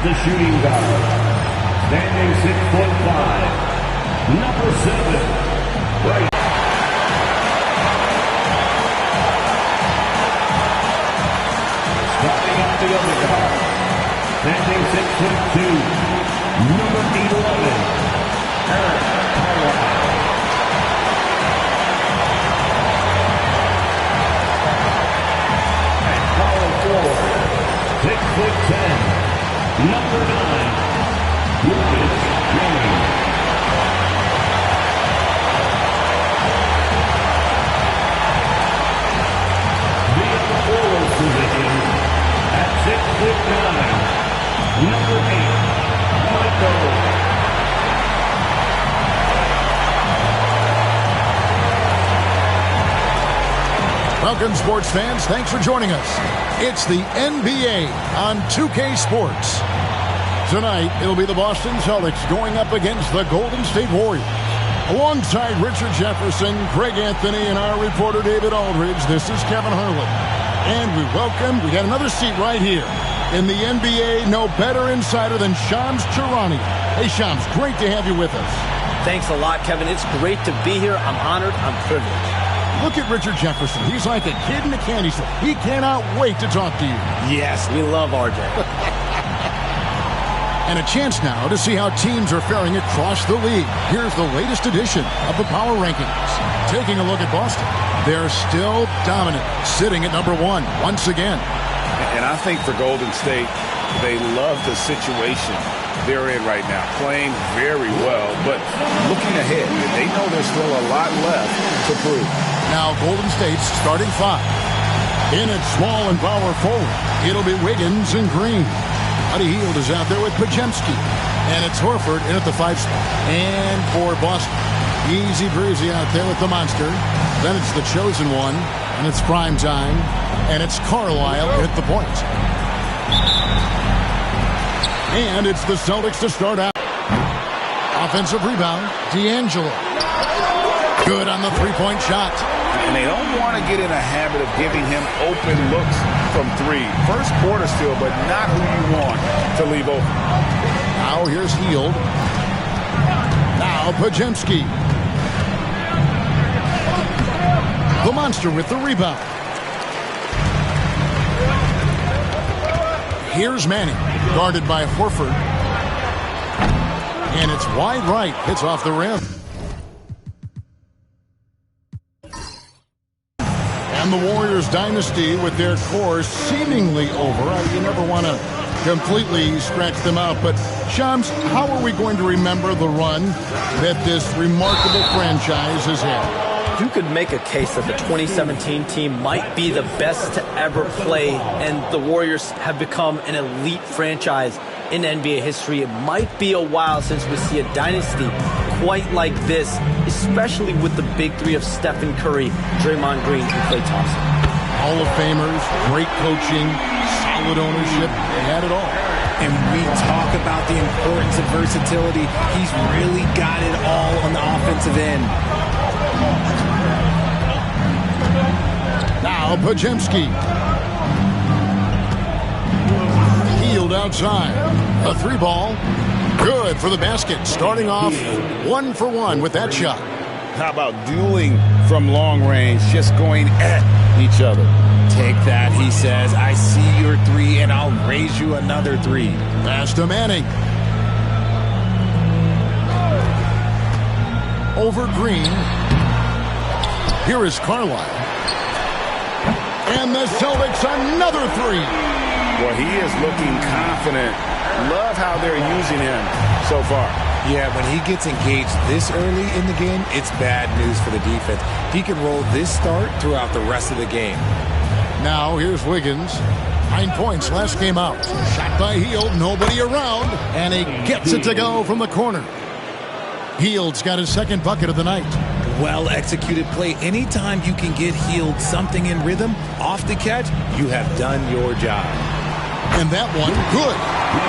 the shooting guard, standing 6'5", number 7, right. Starting on the other guard, standing 6'2", number 11, Eric Carlisle. And power forward, 6'10", number 9, Lucas James. Position at 6'9", number 8, Michael. Welcome, sports fans. Thanks for joining us. It's the NBA on 2K Sports. Tonight, it'll be the Boston Celtics going up against the Golden State Warriors. Alongside Richard Jefferson, Craig Anthony, and our reporter David Aldridge, this is Kevin Harlan. And we got another seat right here in the NBA. No better insider than Shams Charania. Hey, Shams, great to have you with us. Thanks a lot, Kevin. It's great to be here. I'm honored. I'm privileged. Look at Richard Jefferson. He's like a kid in a candy store. He cannot wait to talk to you. Yes, we love RJ. And a chance now to see how teams are faring across the league. Here's the latest edition of the Power Rankings. Taking a look at Boston. They're still dominant, sitting at number 1 once again. And I think for Golden State, they love the situation they're in right now, playing very well, but looking ahead, they know there's still a lot left to prove. Now Golden State's starting 5. In at small and power forward, it'll be Wiggins and Green. Buddy Hield is out there with Pajemski. And it's Horford in at the 5 spot. And for Boston, easy breezy out there with the monster. Then it's the chosen one, and it's prime time, and it's Carlisle at the point. And it's the Celtics to start out. Offensive rebound, D'Angelo. Good on the three-point shot. And they don't want to get in a habit of giving him open looks from 3. First quarter still, but not who you want to leave open. Now here's Hield. Now Pajemski. The monster with the rebound. Here's Manning, guarded by Horford. And it's wide right. Hits off the rim. And the Warriors dynasty with their core seemingly over. You never want to completely scratch them out. But, Shams, how are we going to remember the run that this remarkable franchise has had? You could make a case that the 2017 team might be the best to ever play, and the Warriors have become an elite franchise in NBA history. It might be a while since we see a dynasty quite like this, especially with the big 3 of Stephen Curry, Draymond Green, and Klay Thompson. Hall of Famers, great coaching, solid ownership, they had it all. And we talk about the importance of versatility. He's really got it all on the offensive end. Now Pajemski. Hield outside. A 3-ball. Good for the basket. Starting off 1 for 1 with that shot. How about dueling from long range, just going at each other? Take that, he says. I see your 3, and I'll raise you another 3. Pass to Manning. Over Green. Here is Carlisle. And the Celtics another 3. Well, he is looking confident. Love how they're using him so far. Yeah, when he gets engaged this early in the game, it's bad news for the defense. He can roll this start throughout the rest of the game. Now here's Wiggins. 9 points last game out. Shot by Hield, nobody around, and he gets it to go from the corner. Hield's got his 2nd bucket of the night. Well-executed play. Anytime you can get Hield something in rhythm, off the catch, you have done your job. And that one, good.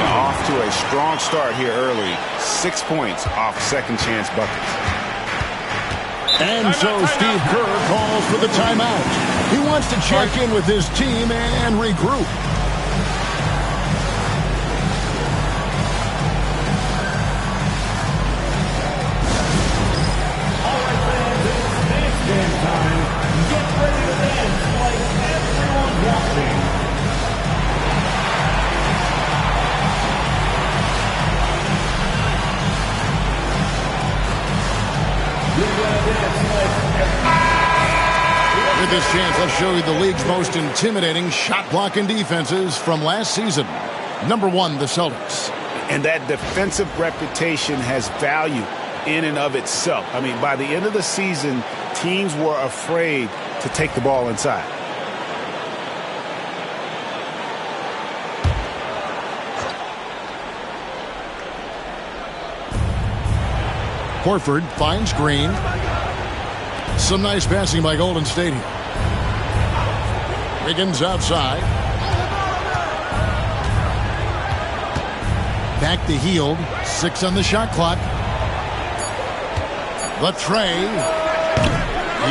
Off to a strong start here early. 6 points off second chance buckets. And so Steve Kerr calls for the timeout. He wants to check in with his team and regroup. with this chance, let's show you the league's most intimidating shot-blocking defenses from last season. Number 1, the Celtics. And that defensive reputation has value in and of itself. I mean, by the end of the season, teams were afraid to take the ball inside. Horford finds Green. Some nice passing by Golden State here. Wiggins outside. Back to Hield. 6 on the shot clock. The tray.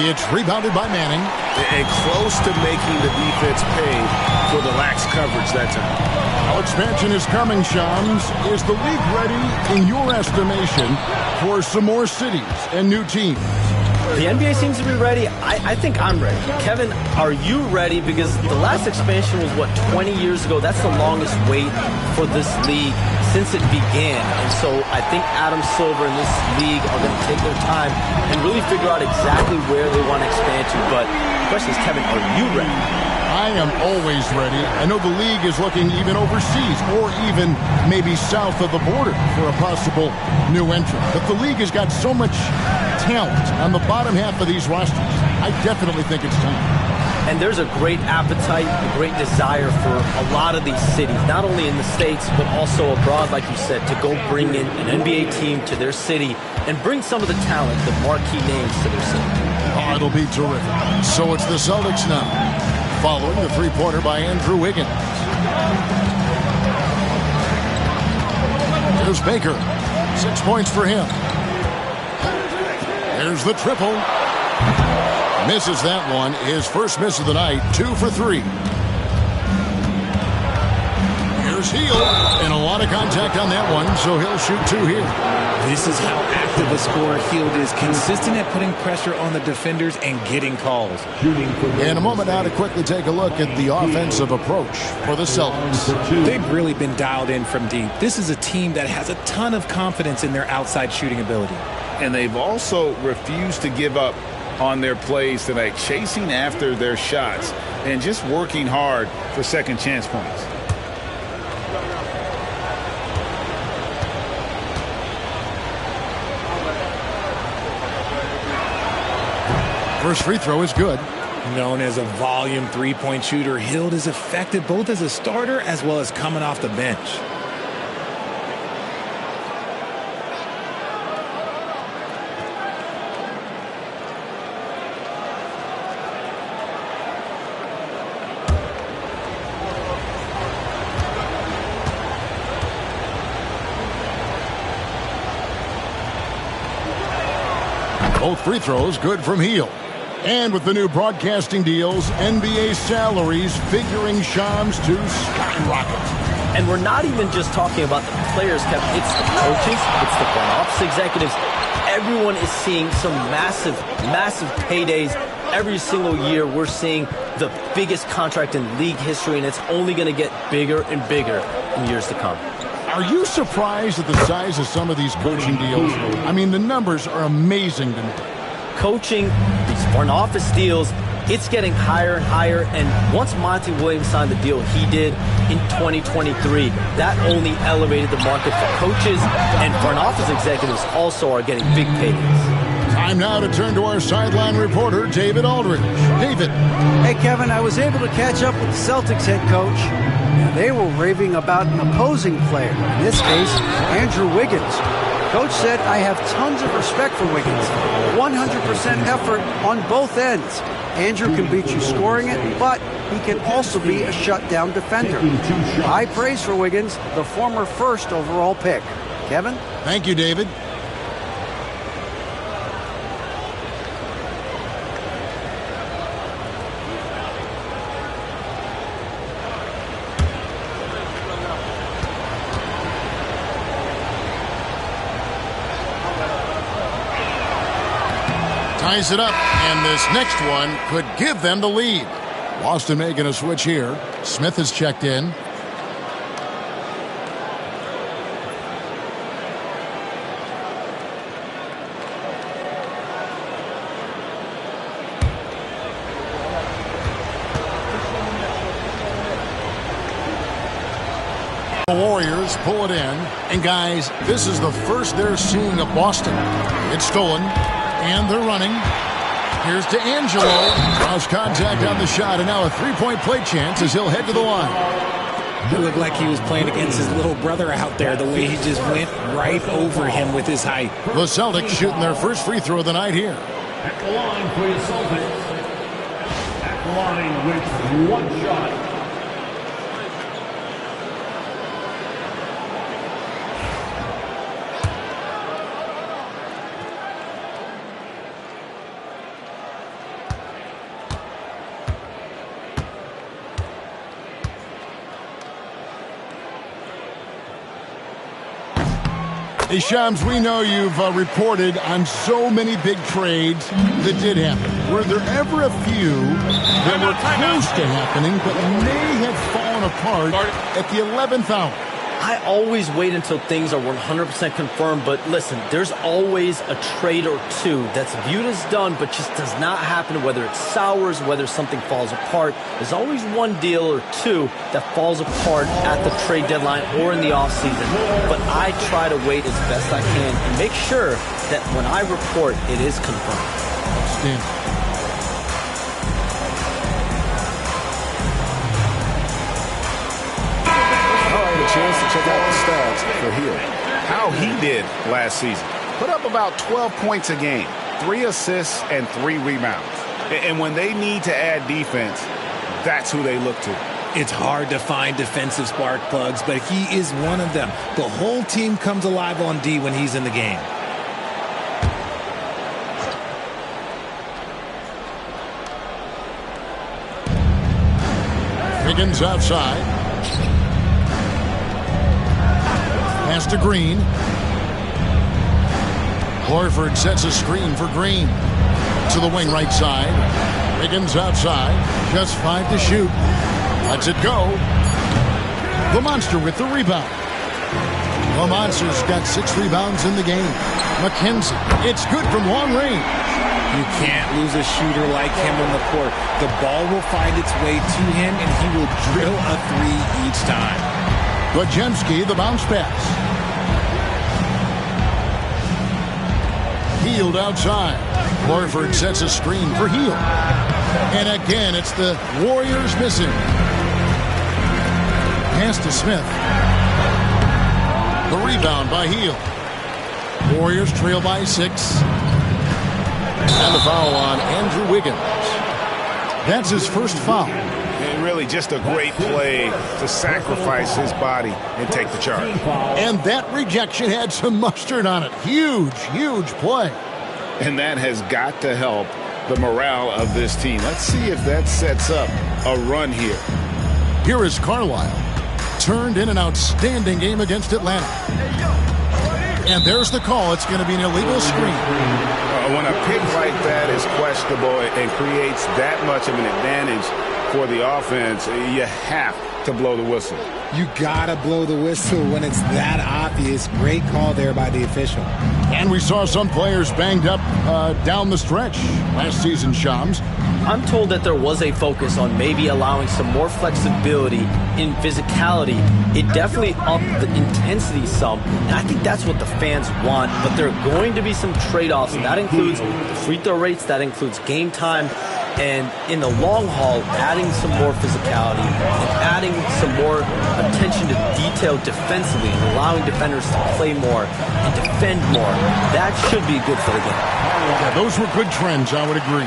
It's rebounded by Manning. And close to making the defense pay for the lax coverage that time. How expansion is coming, Shams. Is the league ready, in your estimation, for some more cities and new teams? The NBA seems to be ready. I think I'm ready. Kevin, are you ready? Because the last expansion was, 20 years ago? That's the longest wait for this league since it began. And so I think Adam Silver and this league are going to take their time and really figure out exactly where they want to expand to. But the question is, Kevin, are you ready? I am always ready. I know the league is looking even overseas or even maybe south of the border for a possible new entrant. But the league has got so much talent on the bottom half of these rosters. I definitely think it's time. And there's a great appetite, a great desire for a lot of these cities, not only in the States, but also abroad, like you said, to go bring in an NBA team to their city and bring some of the talent, the marquee names to their city. Oh, it'll be terrific. So it's the Celtics now, following the three-pointer by Andrew Wiggins. There's Baker. 6 points for him. There's the triple. Misses that one. His first miss of the night. 2 for 3. Here's Hield. And a lot of contact on that one, so he'll shoot 2 here. This is how active a scorer Hield is. Consistent at putting pressure on the defenders and getting calls. In a moment now to quickly take a look at the offensive approach for the Celtics. They've really been dialed in from deep. This is a team that has a ton of confidence in their outside shooting ability. And they've also refused to give up on their plays tonight, chasing after their shots and just working hard for second chance points. First free throw is good. Known as a volume three-point shooter, Hield is effective both as a starter as well as coming off the bench. Both free throws good from Hield. And with the new broadcasting deals, NBA salaries figuring Shams to skyrocket. And we're not even just talking about the players, Kevin. It's the coaches, it's the front office executives. Everyone is seeing some massive, massive paydays. Every single year we're seeing the biggest contract in league history, and it's only going to get bigger and bigger in years to come. Are you surprised at the size of some of these coaching deals? I mean, the numbers are amazing to me. Coaching, these front office deals, it's getting higher and higher. And once Monty Williams signed the deal he did in 2023, that only elevated the market for coaches, and front office executives also are getting big paydays. Time now to turn to our sideline reporter, David Aldridge. David. Hey, Kevin, I was able to catch up with the Celtics head coach. And they were raving about an opposing player, in this case, Andrew Wiggins. Coach said, I have tons of respect for Wiggins. 100% effort on both ends. Andrew can beat you scoring it, but he can also be a shutdown defender. High praise for Wiggins, the former first overall pick. Kevin? Thank you, David. Ties it up, and this next one could give them the lead. Boston making a switch here. Smith has checked in. The Warriors pull it in. And, guys, this is the first they're seeing of Boston. It's stolen, and they're running. Here's D'Angelo. Cross contact on the shot, and now a three-point play chance as he'll head to the line. It looked like he was playing against his little brother out there, the way he just went right over him with his height. The Celtics shooting their first free throw of the night here. At the line for your Celtics. At the line with one shot. Hey, Shams, we know you've reported on so many big trades that did happen. Were there ever a few that were close to happening but may have fallen apart at the 11th hour? I always wait until things are 100% confirmed, but listen, there's always a trade or two that's viewed as done but just does not happen, whether it sours, whether something falls apart. There's always one deal or two that falls apart at the trade deadline or in the offseason, but I try to wait as best I can and make sure that when I report, it is confirmed. Stand. Chance to check out the stats for Hill. How he did last season. Put up about 12 points a game, 3 assists, and 3 rebounds. And when they need to add defense, that's who they look to. It's hard to find defensive spark plugs, but he is one of them. The whole team comes alive on D when he's in the game. Higgins outside. Pass to Green. Horford sets a screen for Green. To the wing right side. Higgins outside. Just 5 to shoot. Lets it go. The Monster with the rebound. The Monster's got 6 rebounds in the game. McKenzie. It's good from long range. You can't lose a shooter like him on the court. The ball will find its way to him, and he will drill a 3 each time. Bajemski, the bounce pass. Hield outside. Horford sets a screen for Hield. And again, it's the Warriors missing. Pass to Smith. The rebound by Hield. Warriors trail by 6. And the foul on Andrew Wiggins. That's his first foul. And really just a great play to sacrifice his body and take the charge. And that rejection had some mustard on it. Huge, huge play. And that has got to help the morale of this team. Let's see if that sets up a run here. Here is Carlisle. Turned in an outstanding game against Atlanta. And there's the call. It's going to be an illegal screen. When a pick like that is questionable and creates that much of an advantage for the offense, you have to blow the whistle. You gotta blow the whistle when it's that obvious. Great call there by the official. And we saw some players banged up down the stretch last season, Shams. I'm told that there was a focus on maybe allowing some more flexibility in physicality. It definitely upped the intensity some, and I think that's what the fans want. But there are going to be some trade-offs, and that includes the free throw rates, that includes game time, and in the long haul, adding some more physicality and adding some more attention to detail defensively and allowing defenders to play more and defend more. That should be good for the game. Yeah, those were good trends, I would agree.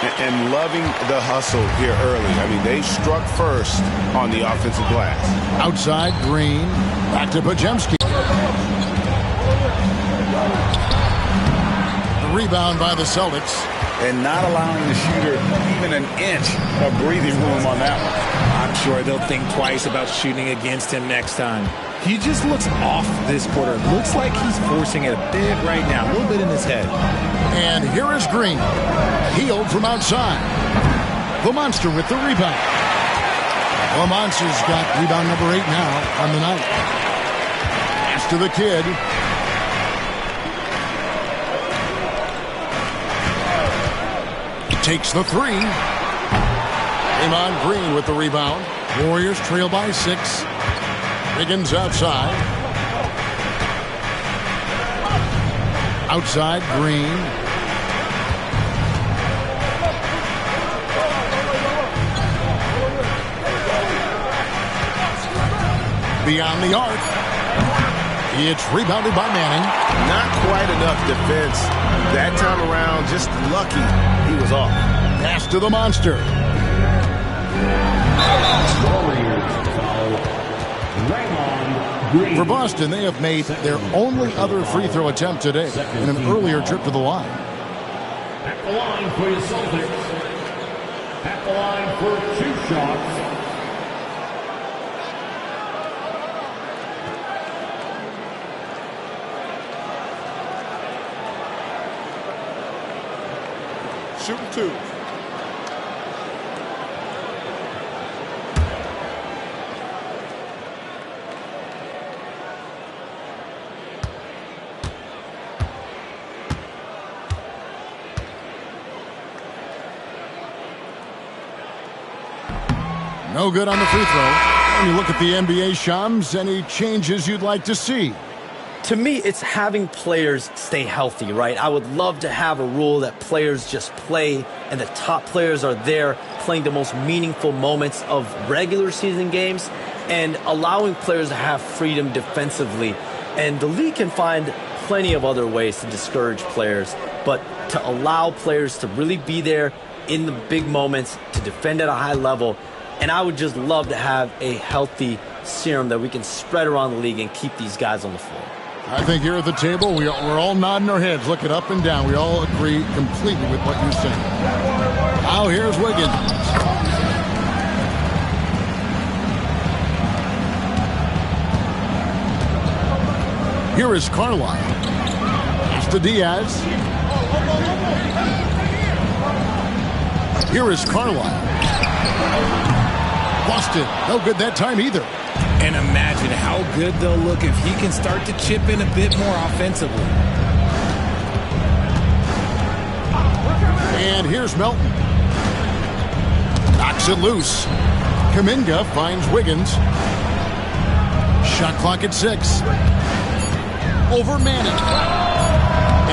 And loving the hustle here early. I mean, they struck first on the offensive glass. Outside, Green. Back to Bajemski. The rebound by the Celtics. And not allowing the shooter even an inch of breathing room on that one. I'm sure they'll think twice about shooting against him next time. He just looks off this quarter. Looks like he's forcing it a bit right now, a little bit in his head. And here is Green. Hield from outside. The Monster with the rebound. The Monster's got rebound number 8 now on the night. Pass to the kid. Takes the 3. Draymond Green with the rebound. Warriors trail by 6. Wiggins outside. Outside, Green. Beyond the arc. It's rebounded by Manning. Not quite enough defense. That time around, just lucky he was off. Pass to the monster. For Boston, they have made their only other free throw attempt today in an earlier trip to the line. At the line for your Celtics. At the line for 2 shots. Shooting 2. No good on the free throw. When you look at the NBA, Shams, any changes you'd like to see? To me, it's having players stay healthy, right? I would love to have a rule that players just play and the top players are there playing the most meaningful moments of regular season games and allowing players to have freedom defensively. And the league can find plenty of other ways to discourage players, but to allow players to really be there in the big moments, to defend at a high level. And I would just love to have a healthy serum that we can spread around the league and keep these guys on the floor. I think here at the table, we're all nodding our heads, looking up and down. We all agree completely with what you're saying. Now here's Wiggins. Here is Carlisle. It's to Diaz. Here is Carlisle. Boston, no good that time either. And imagine how good they'll look if he can start to chip in a bit more offensively. And here's Melton. Knocks it loose. Kuminga finds Wiggins. Shot clock at 6. Over Manning.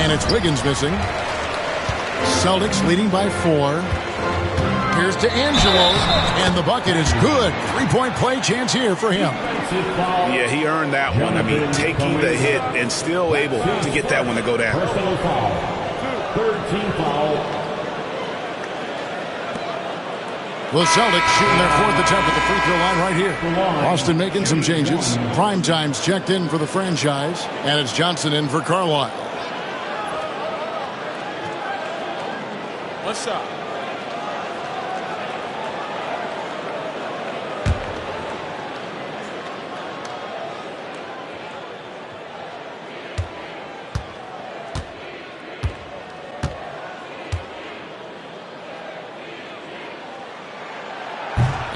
And it's Wiggins missing. Celtics leading by 4. Here's to Angelo, and the bucket is good. 3-point play chance here for him. Yeah, he earned that one. I mean, taking the hit and still able to get that one to go down. Personal foul. 3rd team foul. The Celtics shooting their 4th attempt at the free throw line right here. Boston making some changes. Prime time's checked in for the franchise, and it's Johnson in for Carlisle. One shot.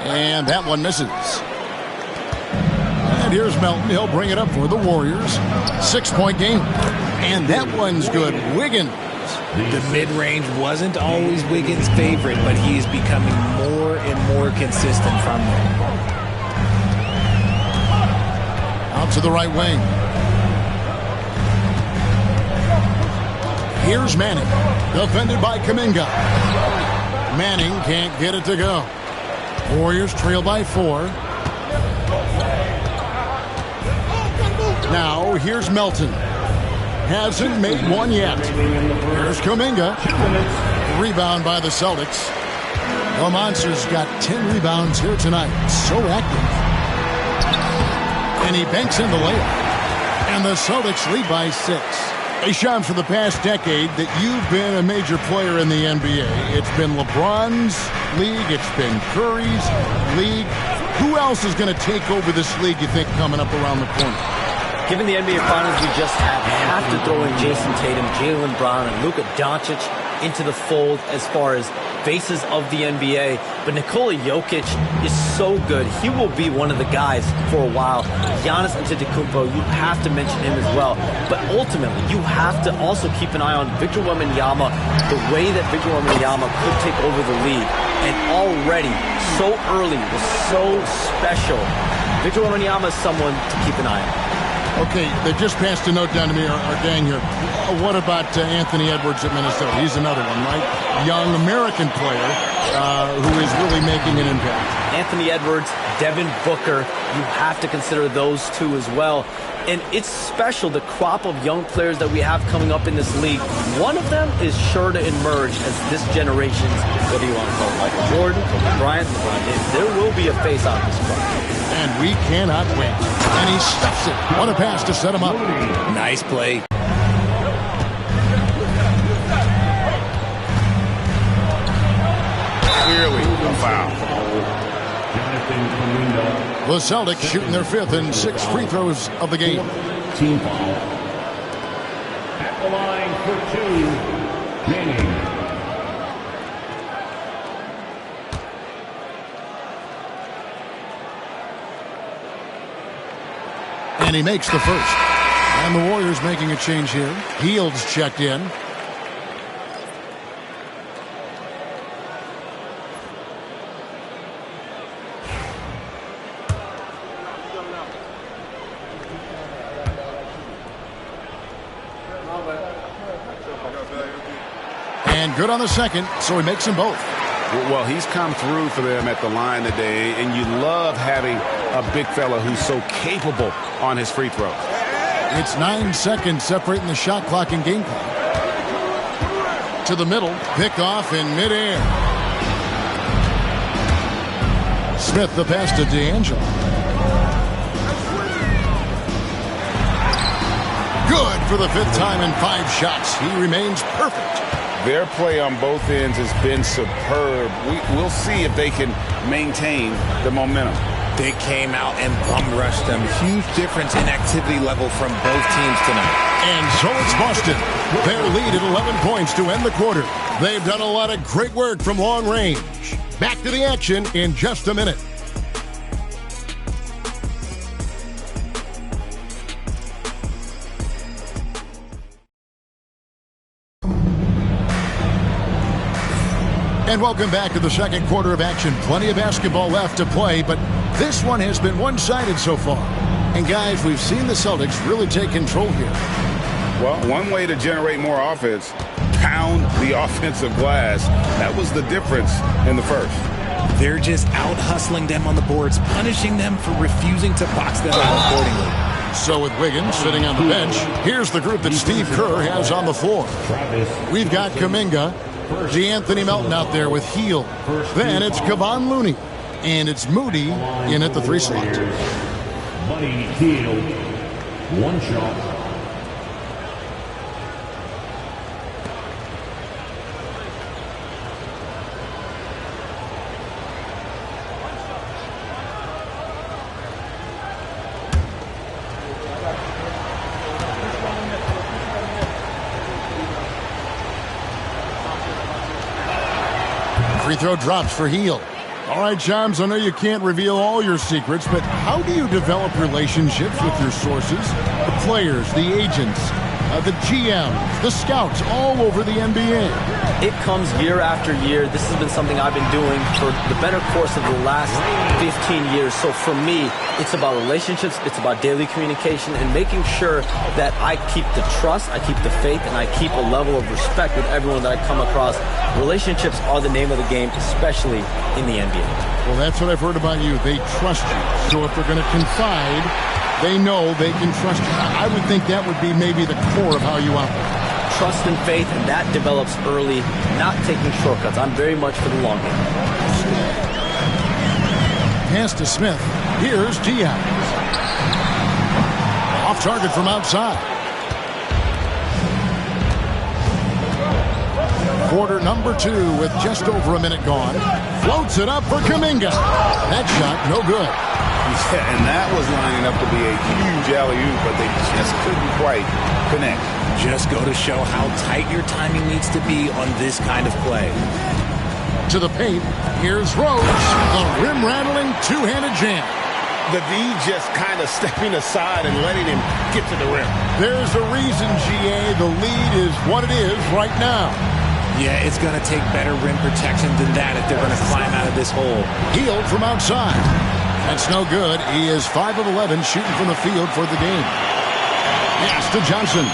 And that one misses. And here's Melton. He'll bring it up for the Warriors. 6-point game. And that one's good. Wiggins. The mid-range wasn't always Wiggins' favorite, but he's becoming more and more consistent from there. Out to the right wing. Here's Manning. Defended by Kuminga. Manning can't get it to go. Warriors trail by 4. Now, here's Melton. Hasn't made one yet. Here's Kuminga. Rebound by the Celtics. The Monsters got 10 rebounds here tonight. So active. And he banks in the layup. And the Celtics lead by 6. Hey, Sean, for the past decade that you've been a major player in the NBA, it's been LeBron's league, it's been Curry's league. Who else is going to take over this league, you think, coming up around the corner? Given the NBA Finals we just had, have to throw in Jason Tatum, Jaylen Brown, and Luka Doncic into the fold as far as faces of the NBA. But Nikola Jokic is so good. He will be one of the guys for a while. Giannis Antetokounmpo, you have to mention him as well. But ultimately, you have to also keep an eye on Victor Wembanyama, the way that Victor Wembanyama could take over the league. And already, so early, was so special. Victor Wembanyama is someone to keep an eye on. Okay, they just passed a note down to me, our gang here. What about Anthony Edwards at Minnesota? He's another one, right? Young American player who is really making an impact. Anthony Edwards, Devin Booker, you have to consider those two as well. And it's special, the crop of young players that we have coming up in this league. One of them is sure to emerge as this generation's, what do you want to call it, Michael Jordan, Kobe Bryant, LeBron James. There will be a face-off this crop. And we cannot wait. And he stuffs it. What a pass to set him up. Nice play. Clearly a foul. The Celtics shooting their 5th and 6th free throws of the game. Team foul. At the line for 2, Manning. And he makes the first. And the Warriors making a change here. Hield's checked in. And good on the second, so he makes them both. Well, he's come through for them at the line today, and you love having a big fella who's so capable on his free throws. It's 9 seconds separating the shot clock and game clock. To the middle, picked off in midair. Smith the pass to D'Angelo. Good for the 5th time in 5 shots. He remains perfect. Their play on both ends has been superb. We'll see if they can maintain the momentum. They came out and bum rushed them. Huge difference in activity level from both teams tonight. And so it's Boston. Their lead at 11 points to end the quarter. They've done a lot of great work from long range. Back to the action in just a minute. And welcome back to the second quarter of action. Plenty of basketball left to play, but this one has been one-sided so far. And guys, we've seen the Celtics really take control here. Well, one way to generate more offense, pound the offensive glass. That was the difference in the first. They're just out-hustling them on the boards, punishing them for refusing to box them out accordingly. So with Wiggins sitting on the bench, here's the group that Steve Kerr has on the floor. We've got Kuminga, D'Anthony Melton out there with Hield. Then it's Kevon Looney. And it's Moody in at the 3 slot. Buddy Hield, 1 shot. Free throw drops for Hield. All right, Shams, I know you can't reveal all your secrets, but how do you develop relationships with your sources? The players, the agents, the GMs, the scouts all over the NBA. It comes year after year. This has been something I've been doing for the better course of the last 15 years. So for me, it's about relationships, it's about daily communication, and making sure that I keep the trust, I keep the faith, and I keep a level of respect with everyone that I come across. Relationships are the name of the game, especially in the NBA. Well, that's what I've heard about you. They trust you. So if they're going to confide, they know they can trust you. I would think that would be maybe the core of how you operate. Trust and faith, and that develops early, not taking shortcuts. I'm very much for the long game. Pass to Smith. Here's Diaz. Off target from outside. Quarter number 2 with just over a minute gone. Floats it up for Kuminga. That shot, no good. Yeah, and that was lining up to be a huge alley-oop, but they just couldn't quite connect. Just go to show how tight your timing needs to be on this kind of play. To the paint, here's Rose. A rim-rattling two-handed jam. The D just kind of stepping aside and letting him get to the rim. There's a reason, GA, the lead is what it is right now. Yeah, it's going to take better rim protection than that if they're going to climb out of this hole. Hield from outside. That's no good. He is 5 of 11 shooting from the field for the game. Pass to Johnson.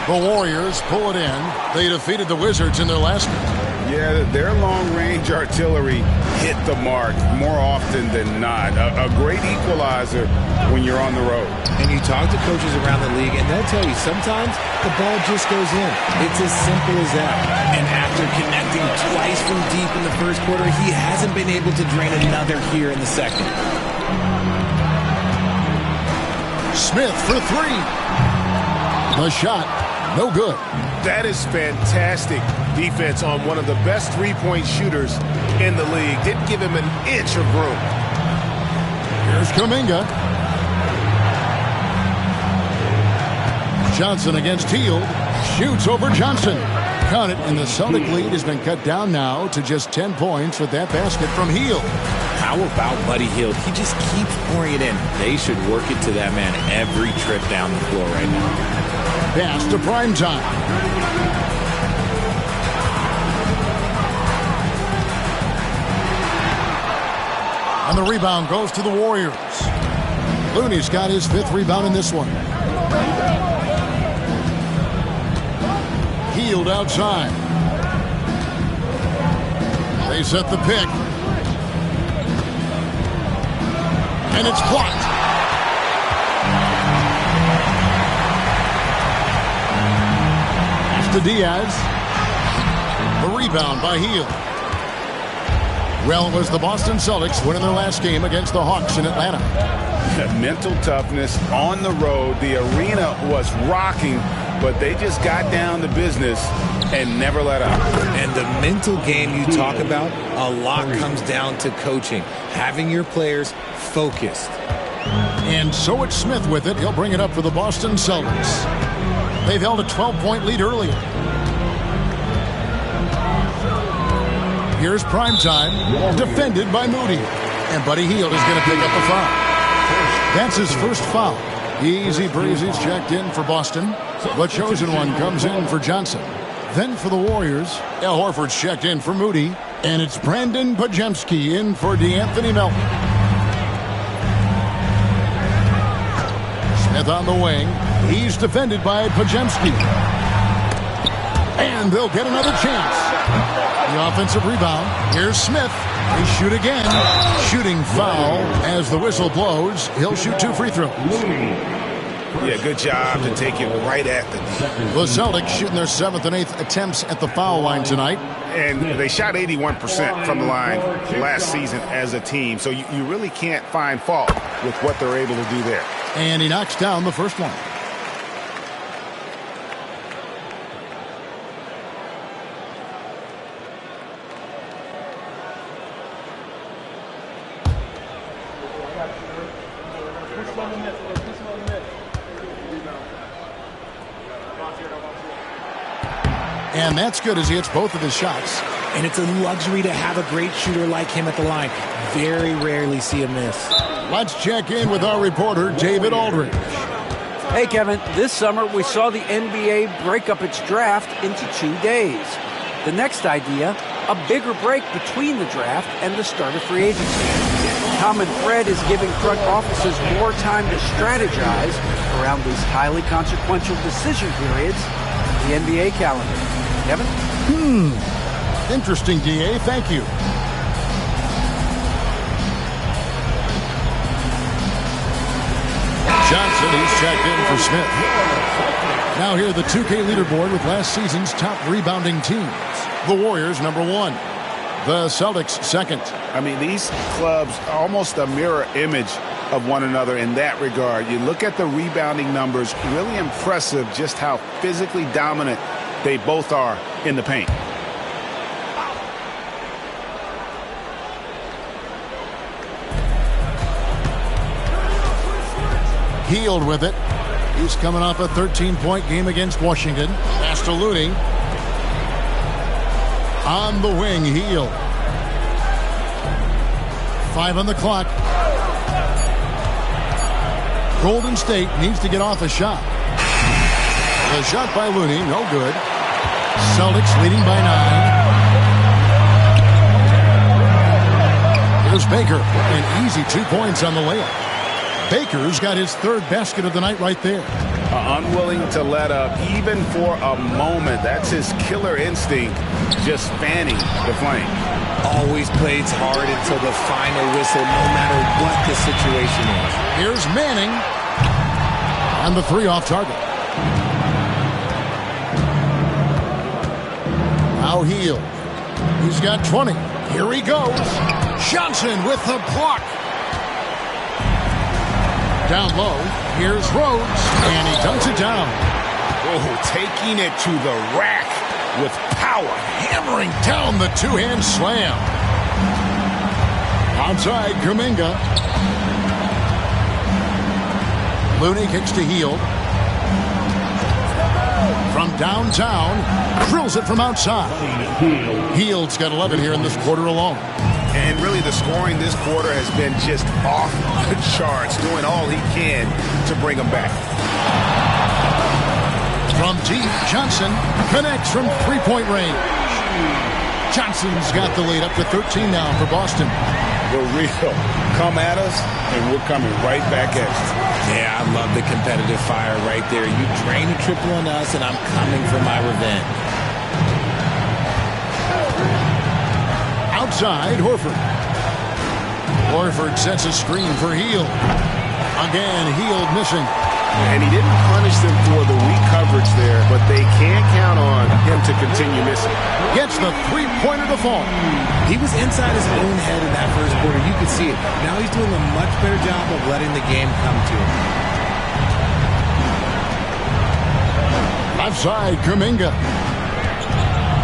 The Warriors pull it in. They defeated the Wizards in their last game. Yeah, their long-range artillery hit the mark more often than not. A great equalizer when you're on the road. And you talk to coaches around the league, and they'll tell you sometimes the ball just goes in. It's as simple as that. And after connecting twice from deep in the first quarter, he hasn't been able to drain another here in the second. Smith for 3. The shot, no good. That is fantastic defense on one of the best three-point shooters in the league. Didn't give him an inch of room. Here's Kuminga. Johnson against Hield. Shoots over Johnson. Count it, and the Celtic lead has been cut down now to just 10 points with that basket from Hield. How about Buddy Hield? He just keeps pouring it in. They should work it to that man every trip down the floor right now. Pass to Primetime. And the rebound goes to the Warriors. Looney's got his 5th rebound in this one. Hield outside. They set the pick. And it's blocked. To Diaz. The rebound by Hield. Well, it was the Boston Celtics winning their last game against the Hawks in Atlanta. Mental toughness on the road. The arena was rocking, but they just got down to business and never let up. And the mental game you talk about, a lot comes down to coaching, having your players focused. And so it's Smith with it. He'll bring it up for the Boston Celtics. They've held a 12-point lead earlier. Here's Primetime, defended by Moody. And Buddy Hield is going to pick up a foul. That's his first foul. Easy breezy's checked in for Boston. The chosen one comes in for Johnson. Then for the Warriors, Al Horford's checked in for Moody. And it's Brandon Podziemski in for DeAnthony Melton. Smith on the wing. He's defended by Podziemski. And they'll get another chance. The offensive rebound. Here's Smith. They shoot again. Shooting foul as the whistle blows. He'll shoot 2 free throws. Yeah, good job to take it right at the D. The Celtics shooting their 7th and 8th attempts at the foul line tonight. And they shot 81% from the line last season as a team. So you really can't find fault with what they're able to do there. And he knocks down the first one. And that's good as he hits both of his shots. And it's a luxury to have a great shooter like him at the line. Very rarely see him miss. Let's check in with our reporter, David Aldridge. Hey, Kevin, this summer we saw the NBA break up its draft into 2 days. The next idea, a bigger break between the draft and the start of free agency. Common thread is giving front offices more time to strategize around these highly consequential decision periods in the NBA calendar. Kevin? Interesting, DA. Thank you. Johnson, he's checked in for Smith. Now here, the 2K leaderboard with last season's top rebounding teams. The Warriors, number 1. The Celtics, 2nd. I mean, these clubs are almost a mirror image of one another in that regard. You look at the rebounding numbers, really impressive just how physically dominant they both are in the paint. Hield with it. He's coming off a 13-point game against Washington. Pass to Looney. On the wing, Hield. 5 on the clock. Golden State needs to get off a shot. The shot by Looney, no good. Celtics leading by 9. Here's Baker. An easy 2 points on the layup. Baker's got his third basket of the night right there. Unwilling to let up even for a moment. That's his killer instinct, just fanning the flame. Always plays hard until the final whistle, no matter what the situation is. Here's Manning. On the 3 off target. Now Hield. He's got 20. Here he goes. Johnson with the block. Down low. Here's Rhodes. And he dunks it down. Oh, taking it to the rack with power. Hammering down the two-hand slam. Outside, Kuminga. Looney kicks to Hield. From downtown, drills it from outside. Hield's got 11 here in this quarter alone. And really the scoring this quarter has been just off the charts, doing all he can to bring them back. From deep, Johnson connects from three-point range. Johnson's got the lead up to 13 now for Boston. The real come at us, and we're coming right back at you. Yeah, I love the competitive fire right there. You drain a triple on us, and I'm coming for my revenge. Outside, Horford. Horford sets a screen for Hield. Again, Hield missing. And he didn't punish them for the weak coverage there, but they can't count on him to continue missing. Gets the three-pointer to fall. He was inside his own head in that first quarter. You could see it. Now he's doing a much better job of letting the game come to him. Left side, Kuminga.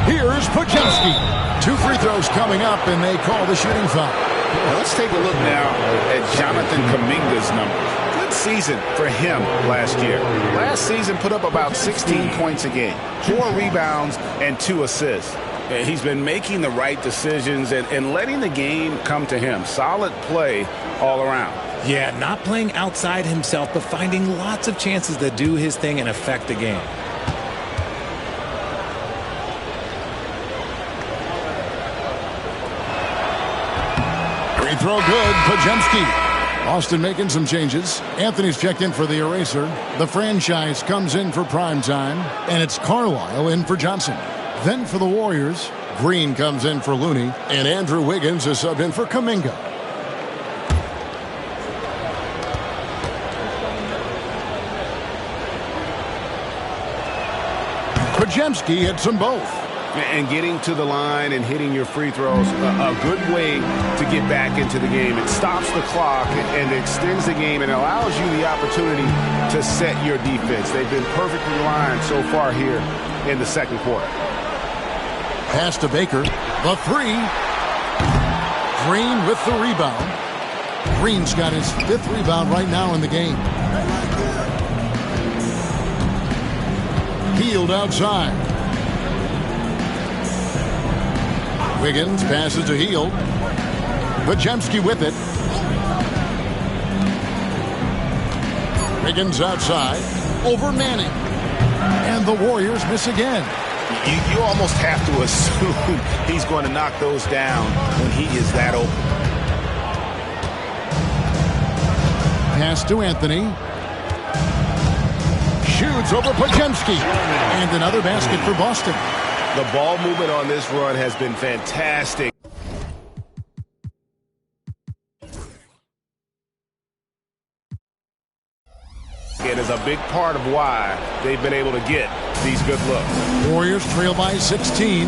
Here's Podziemski. 2 free throws coming up, and they call the shooting foul. Well, let's take a look now at Jonathan Kuminga's numbers. Good season for him last year. Last season put up about 16 points a game, 4 rebounds, and 2 assists. He's been making the right decisions and letting the game come to him. Solid play all around. Yeah, not playing outside himself, but finding lots of chances to do his thing and affect the game. Free throw good, Podziemski. Boston making some changes. Anthony's checked in for the eraser. The franchise comes in for prime time, and it's Carlisle in for Johnson. Then for the Warriors, Green comes in for Looney, and Andrew Wiggins is subbed in for Kuminga. Podziemski hits them both. And getting to the line and hitting your free throws, a good way to get back into the game. It stops the clock and extends the game and allows you the opportunity to set your defense. They've been perfectly lined so far here in the second quarter. Pass to Baker. The 3. Green with the rebound. Green's got his 5th rebound right now in the game. Hield outside. Wiggins passes to Hield. Podziemski with it. Wiggins outside. Over Manning. And the Warriors miss again. You almost have to assume he's going to knock those down when he is that open. Pass to Anthony. Shoots over Podziemski. And another basket for Boston. The ball movement on this run has been fantastic. It is a big part of why they've been able to get these good looks. Warriors trail by 16.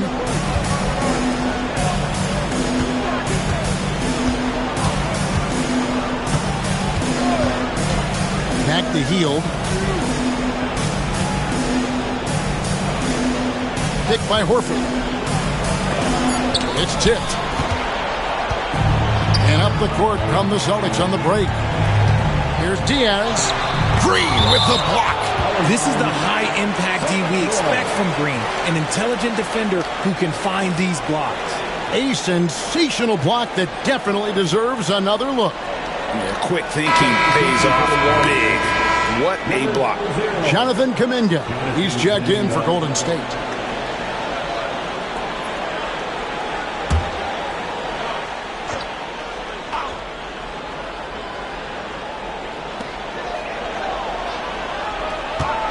Back to Hield. Picked by Horford. It's tipped. And up the court come the Celtics on the break. Here's Diaz. Green with the block. This is the high-impact D we expect from Green, an intelligent defender who can find these blocks. A sensational block that definitely deserves another look. Yeah, quick thinking pays off big. What a block. Jonathan Kuminga. He's checked in for Golden State.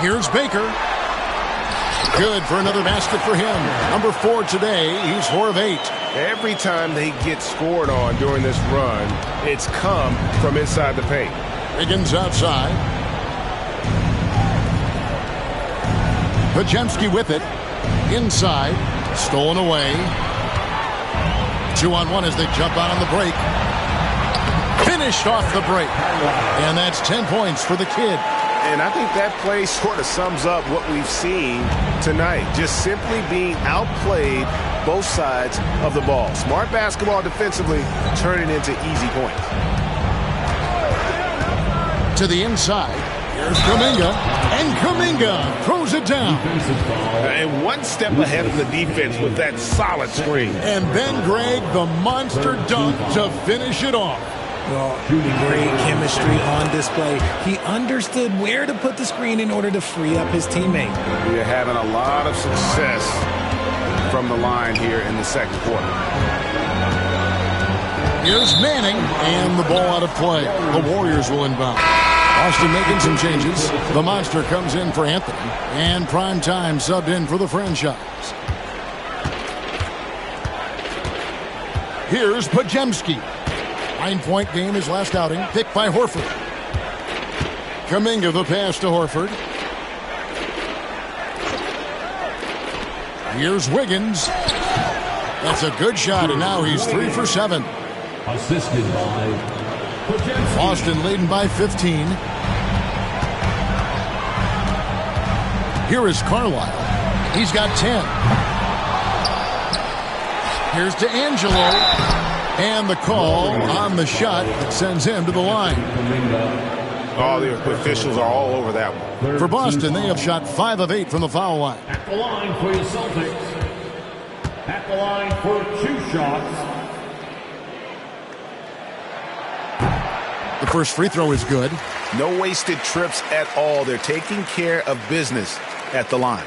Here's Baker. Good for another basket for him. Number 4 today. He's 4 of 8. Every time they get scored on during this run, it's come from inside the paint. Wiggins outside. Pajemski with it. Inside. Stolen away. 2-on-1 as they jump out on the break. Finished off the break. And that's 10 points for the kid. And I think that play sort of sums up what we've seen tonight. Just simply being outplayed both sides of the ball. Smart basketball defensively, turning into easy points. To the inside. Here's Kuminga. And Kuminga throws it down. And one step ahead of the defense with that solid screen. And then Greg, the monster dunk to finish it off. Well, great chemistry on display. He understood where to put the screen in order to free up his teammate. We're having a lot of success from the line here in the second quarter. Here's Manning, and the ball out of play. The Warriors will inbound. Austin making some changes. The monster comes in for Anthony, and prime time subbed in for the franchise. Here's Pajemski. 9-point game his last outing, picked by Horford. Kuminga the pass to Horford. Here's Wiggins. That's a good shot, and now he's 3 for 7. Assisted by Boston leading by 15. Here is Carlisle. He's got 10. Here's DeAngelo. And the call on the shot that sends him to the line. All the officials are all over that one. For Boston, they have shot 5 of 8 from the foul line. at the line for your Celtics. At the line for 2 shots. The first free throw is good. No wasted trips at all. They're taking care of business at the line.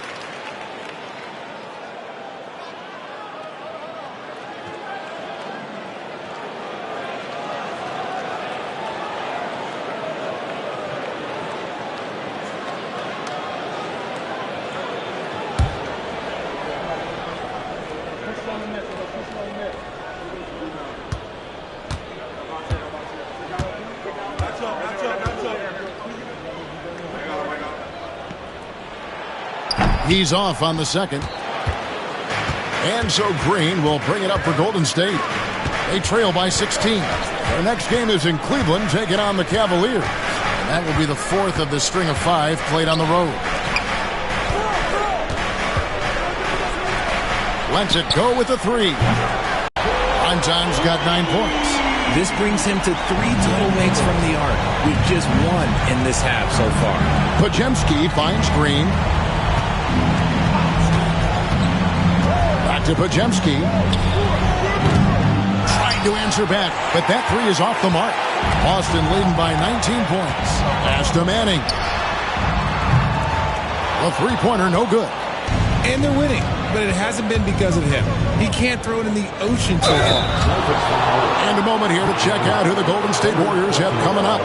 He's off on the second. And so Green will bring it up for Golden State. They trail by 16. Their next game is in Cleveland, taking on the Cavaliers. And that will be the 4th of the string of 5 played on the road. Lets it go with a 3. Prime's got 9 points. This brings him to 3 total makes from the arc, with just 1 in this half so far. Pajemski finds Green. Back to Pajemski. Trying to answer back, but that 3 is off the mark. Boston leading by 19 points. Pass to Manning. The three-pointer no good. And they're winning, but it hasn't been because of him. He can't throw it in the ocean so far. And a moment here to check out who the Golden State Warriors have coming up.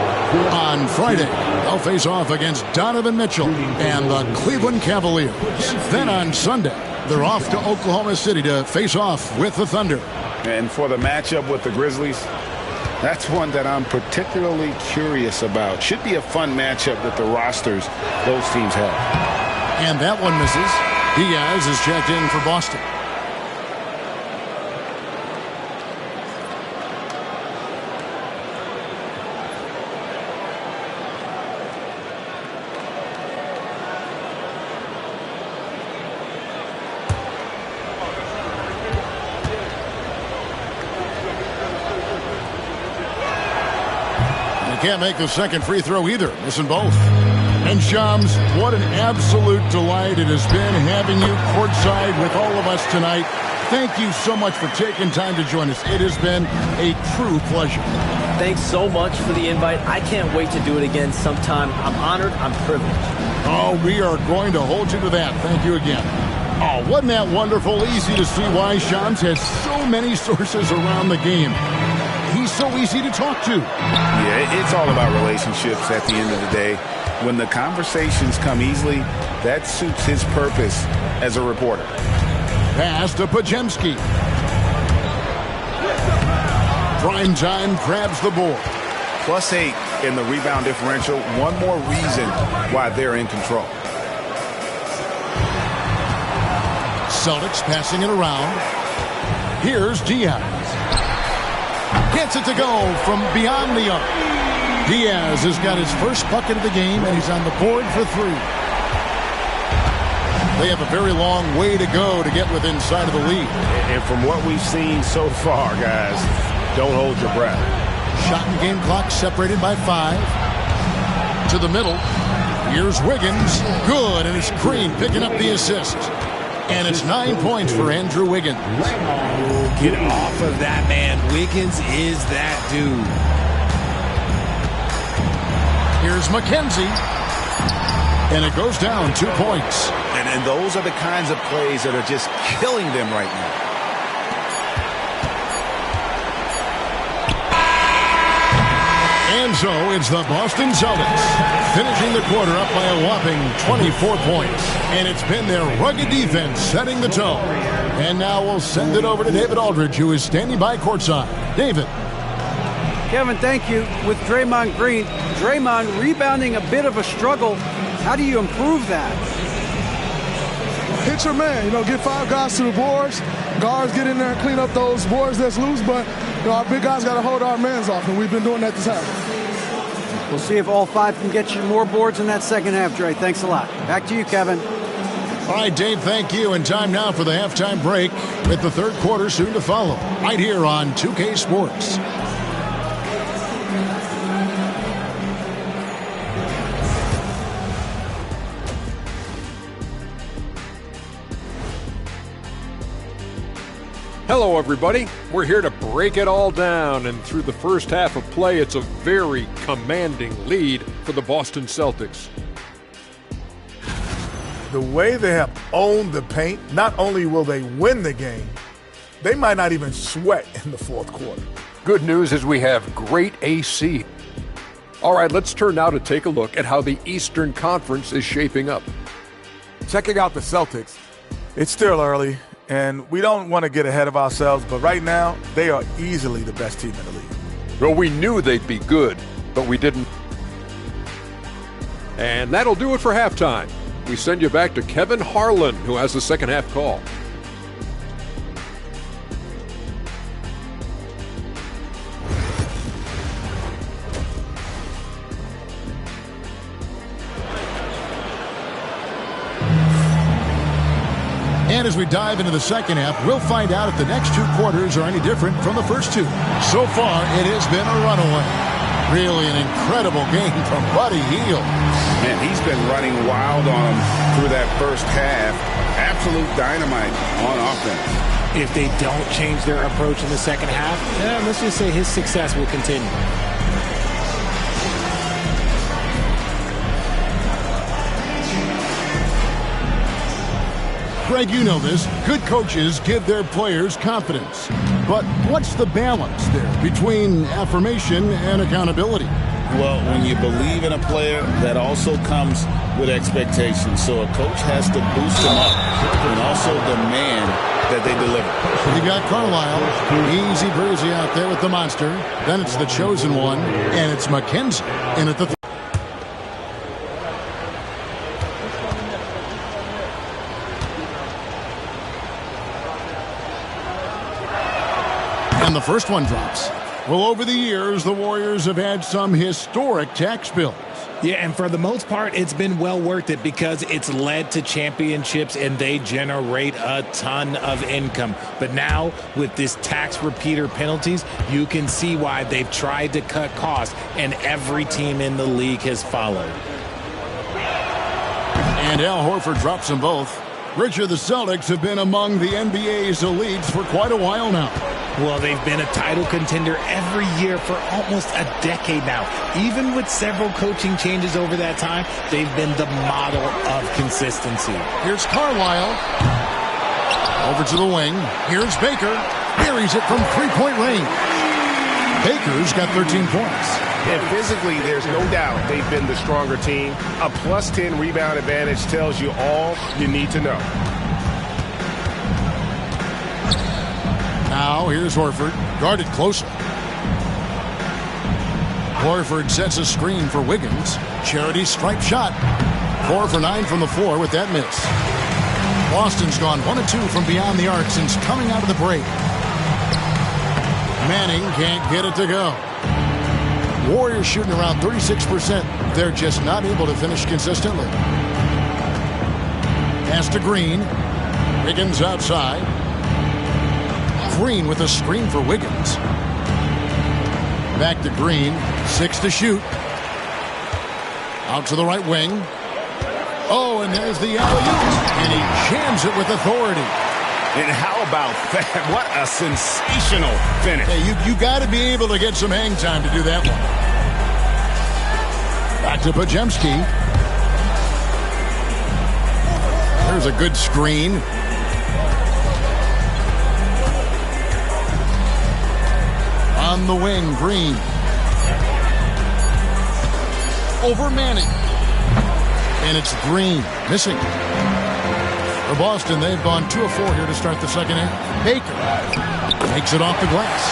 On Friday, they'll face off against Donovan Mitchell and the Cleveland Cavaliers. Then on Sunday, they're off to Oklahoma City to face off with the Thunder. And for the matchup with the Grizzlies, that's one that I'm particularly curious about. Should be a fun matchup with the rosters those teams have. And that one misses. Diaz is checked in for Boston. Can't make the second free throw either, missing both. And Shams, what an absolute delight it has been having you courtside with all of us tonight. Thank you so much for taking time to join us. It has been a true pleasure. Thanks so much for the invite. I can't wait to do it again sometime. I'm honored. I'm privileged. Oh, we are going to hold you to that. Thank you again. Oh, wasn't that wonderful? Easy to see why Shams has so many sources around the game. He's so easy to talk to. Yeah, it's all about relationships at the end of the day. When the conversations come easily, that suits his purpose as a reporter. Pass to Pajemski. Prime time grabs the board. +8 in the rebound differential. One more reason why they're in control. Celtics passing it around. Here's Diaz. Gets it to go from beyond the arc. Diaz has got his first bucket of the game, and he's on the board for 3. They have a very long way to go to get within sight of the lead. And from what we've seen so far, guys, don't hold your breath. Shot and game clock separated by 5. To the middle. Here's Wiggins. Good, and it's Green picking up the assist. And it's 9 points for Andrew Wiggins. Oh, get off of that, man. Wiggins is that dude. Here's McKenzie. And it goes down 2 points. And those are the kinds of plays that are just killing them right now. And so it's the Boston Celtics finishing the quarter up by a whopping 24 points. And it's been their rugged defense setting the tone. And now we'll send it over to David Aldridge, who is standing by courtside. David. Kevin, thank you. With Draymond Green, Draymond rebounding a bit of a struggle. How do you improve that? Hit your man. Get 5 guys to the boards. Guards get in there and clean up those boards that's loose. But our big guys got to hold our mans off, and we've been doing that this half. We'll see if all 5 can get you more boards in that second half, Dre. Thanks a lot. Back to you, Kevin. All right, Dave, thank you. And time now for the halftime break with the third quarter soon to follow. Right here on 2K Sports. Hello, everybody. We're here to break it all down, and through the first half of play, it's a very commanding lead for the Boston Celtics. The way they have owned the paint, not only will they win the game, they might not even sweat in the fourth quarter. Good news is we have great AC. All right, let's turn now to take a look at how the Eastern Conference is shaping up. Checking out the Celtics, it's still early, and we don't want to get ahead of ourselves, but right now, they are easily the best team in the league. Well, we knew they'd be good, but we didn't. And that'll do it for halftime. We send you back to Kevin Harlan, who has the second half call. And as we dive into the second half, we'll find out if the next 2 quarters are any different from the first 2. So far, it has been a runaway. Really an incredible game from Buddy Hield. Man, he's been running wild on him through that first half. Absolute dynamite on offense. If they don't change their approach in the second half, let's just say his success will continue. Greg, you know this. Good coaches give their players confidence. But what's the balance there between affirmation and accountability? Well, when you believe in a player, that also comes with expectations. So a coach has to boost them up and also demand that they deliver. You got Carlisle, easy breezy out there with the monster. Then it's the chosen one, and it's McKenzie in at the and the first one drops. Well, over the years, the Warriors have had some historic tax bills. Yeah, and for the most part, it's been well worth it because it's led to championships and they generate a ton of income. But now, with this tax repeater penalties, you can see why they've tried to cut costs, and every team in the league has followed. And Al Horford drops them both. Richard, the Celtics have been among the NBA's elites for quite a while now. Well, they've been a title contender every year for almost a decade now. Even with several coaching changes over that time, they've been the model of consistency. Here's Carlisle. Over to the wing. Here's Baker. Buries it from three-point range. Baker's got 13 points. And physically, there's no doubt they've been the stronger team. A plus 10 rebound advantage tells you all you need to know. Now here's Horford, guarded closely. Horford sets a screen for Wiggins. Charity stripe shot. 4 for 9 from the floor with that miss. Boston's gone 1 of 2 from beyond the arc since coming out of the break. Manning can't get it to go. Warriors shooting around 36%. They're just not able to finish consistently. Pass to Green. Wiggins outside. Green with a screen for Wiggins. Back to Green. 6 to shoot. Out to the right wing. Oh, and there's the alley-oop. And he jams it with authority. And how about that? What a sensational finish. Hey, you got to be able to get some hang time to do that one. Back to Podziemski. There's a good screen. On the wing, Green. Over Manning. And it's Green missing. For Boston, they've gone 2 of 4 here to start the second half. Baker takes it off the glass.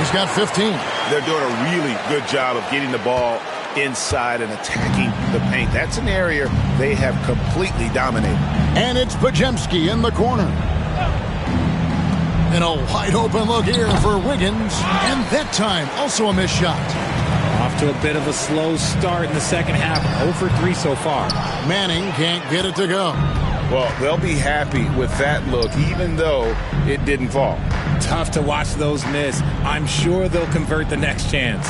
He's got 15. They're doing a really good job of getting the ball inside and attacking the paint. That's an area they have completely dominated. And it's Podziemski in the corner. And a wide open look here for Wiggins. And that time, also a missed shot. Off to a bit of a slow start in the second half. 0 for 3 so far. Manning can't get it to go. Well, they'll be happy with that look, even though it didn't fall. Tough to watch those miss. I'm sure they'll convert the next chance.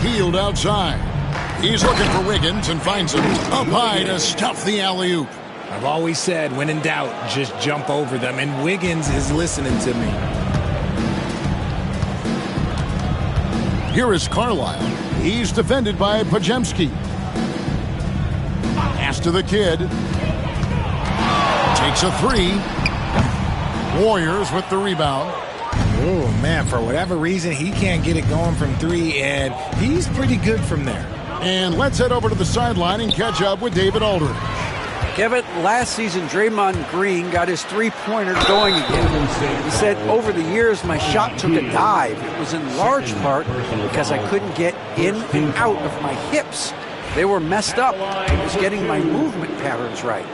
Healed outside. He's looking for Wiggins and finds him up high to stuff the alley-oop. I've always said, when in doubt, just jump over them. And Wiggins is listening to me. Here is Carlisle. He's defended by Podziemski. Pass to the kid. Takes a 3. Warriors with the rebound. Oh, man, for whatever reason, he can't get it going from 3, and he's pretty good from there. And let's head over to the sideline and catch up with David Aldridge. Kevin, last season, Draymond Green got his three-pointer going again. He said, over the years, my shot took a dive. It was in large part because I couldn't get in and out of my hips. They were messed up. I was getting my movement patterns right.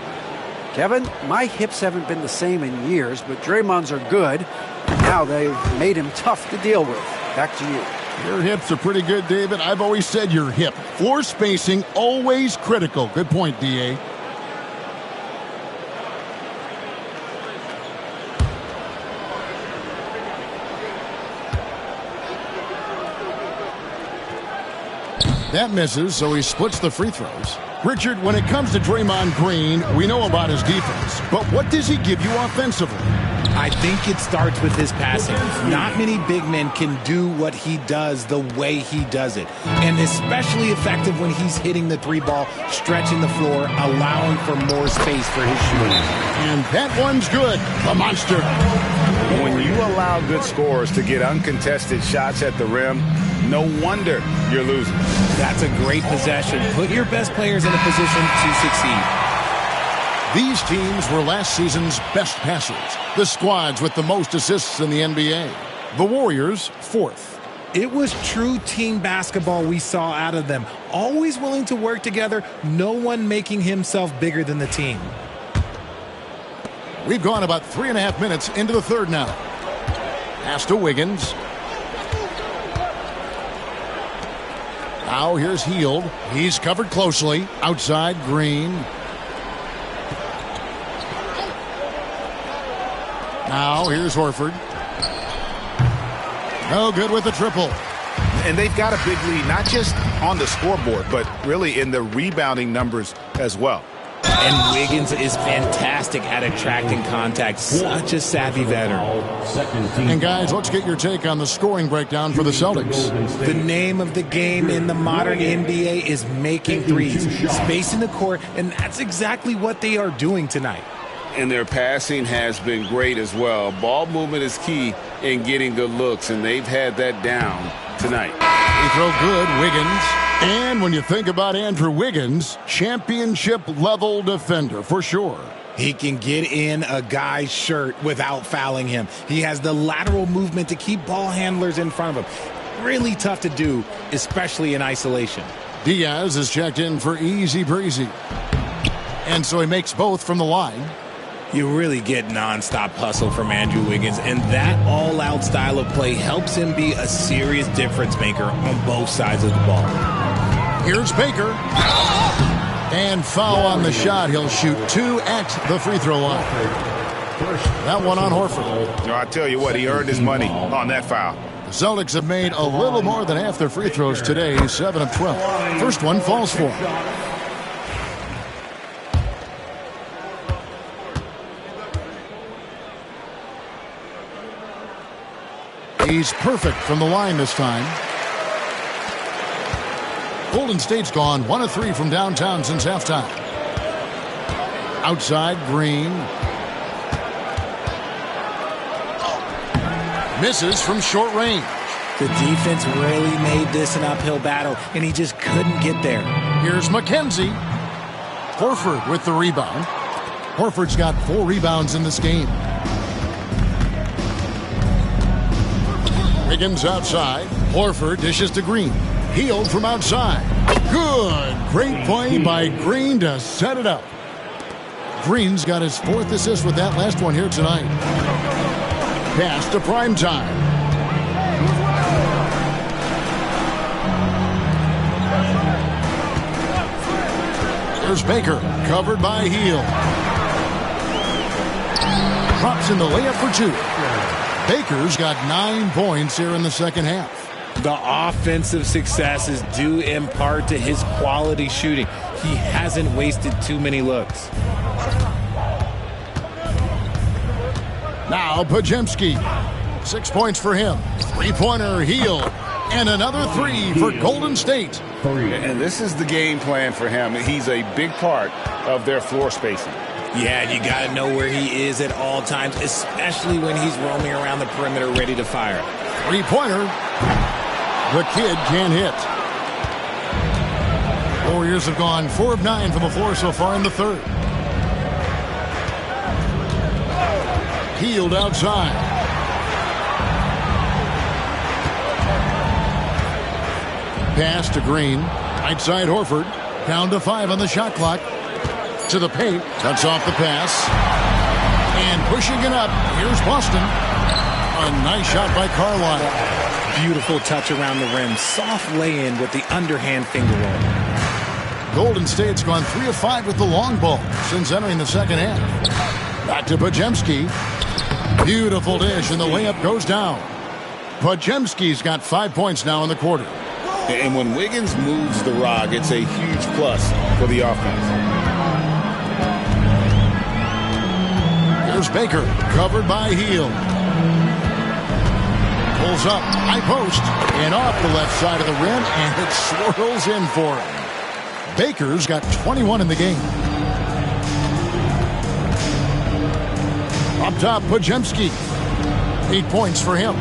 Kevin, my hips haven't been the same in years, but Draymond's are good. And now they've made him tough to deal with. Back to you. Your hips are pretty good, David. I've always said your hip. Floor spacing, always critical. Good point, D.A. That misses, so he splits the free throws. Richard, when it comes to Draymond Green, we know about his defense. But what does he give you offensively? I think it starts with his passing. Not many big men can do what he does the way he does it. And especially effective when he's hitting the 3-ball, stretching the floor, allowing for more space for his shooting. And that one's good. The monster. When you allow good scorers to get uncontested shots at the rim, no wonder you're losing. That's a great possession. Put your best players in a position to succeed. These teams were last season's best passers. The squads with the most assists in the NBA. The Warriors, 4th. It was true team basketball we saw out of them. Always willing to work together. No one making himself bigger than the team. We've gone about 3.5 minutes into the third now. Pass to Wiggins. Now here's Hield. He's covered closely. Outside, Green. Now here's Horford. No good with the triple. And they've got a big lead, not just on the scoreboard, but really in the rebounding numbers as well. And Wiggins is fantastic at attracting contact. Such a savvy veteran. And guys, let's get your take on the scoring breakdown for the Celtics. The name of the game in the modern NBA is making threes, spacing the court, and that's exactly what they are doing tonight. And their passing has been great as well. Ball movement is key and getting good looks, and they've had that down tonight. He throw good, Wiggins. And when you think about Andrew Wiggins, championship-level defender for sure. He can get in a guy's shirt without fouling him. He has the lateral movement to keep ball handlers in front of him. Really tough to do, especially in isolation. Diaz is checked in for easy breezy. And so he makes both from the line. You really get nonstop hustle from Andrew Wiggins, and that all-out style of play helps him be a serious difference maker on both sides of the ball. Here's Baker. And foul on the shot. He'll shoot 2 at the free throw line. That one on Horford. I tell you what, he earned his money on that foul. The Celtics have made a little more than half their free throws today, 7 of 12. First one falls for him. He's perfect from the line this time. Golden State's gone 1 of 3 from downtown since halftime. Outside, Green. Misses from short range. The defense really made this an uphill battle, and he just couldn't get there. Here's McKenzie. Horford with the rebound. Horford's got 4 rebounds in this game. Wiggins outside. Horford dishes to Green. Healed from outside. Good. Great play by Green to set it up. Green's got his 4th assist with that last one here tonight. Pass to Primetime. There's Baker. Covered by Hield. Drops in the layup for 2. Baker's got 9 points here in the second half. The offensive success is due in part to his quality shooting. He hasn't wasted too many looks. Now Podziemski. 6 points for him. 3-pointer Hield. And another 3 for Golden State. And this is the game plan for him. He's a big part of their floor spacing. Yeah, you got to know where he is at all times, especially when he's roaming around the perimeter ready to fire. 3-pointer. The kid can't hit. Warriors have gone 4 of 9 from the floor so far in the third. Hield outside. Pass to Green. Right side Horford. Down to 5 on the shot clock. To the paint. Cuts off the pass. And pushing it up. Here's Boston. A nice shot by Carlisle. Beautiful touch around the rim. Soft lay-in with the underhand finger roll. Golden State's gone 3 of 5 with the long ball since entering the second half. Back to Podziemski. Beautiful dish, and the layup goes down. Podziemski's got 5 points now in the quarter. And when Wiggins moves the rock, it's a huge plus for the offense. Here's Baker, covered by Hield. Pulls up, high post, and off the left side of the rim, and it swirls in for him. Baker's got 21 in the game. Up top, Podziemski. 8 points for him.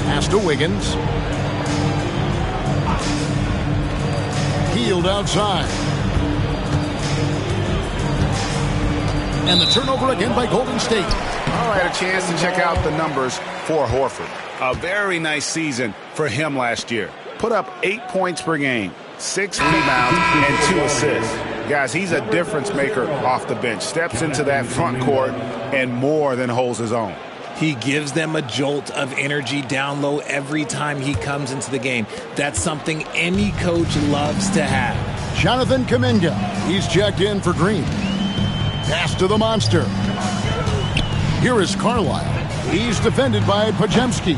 Pass to Wiggins. Hield outside. And the turnover again by Golden State. I had a chance to check out the numbers for Horford. A very nice season for him last year. Put up 8 points per game, 6 rebounds, and 2 assists. Guys, he's a difference maker off the bench. Steps into that front court and more than holds his own. He gives them a jolt of energy down low every time he comes into the game. That's something any coach loves to have. Jonathan Kuminga. He's checked in for Green. Pass to the monster. Here is Carlisle. He's defended by Podziemski.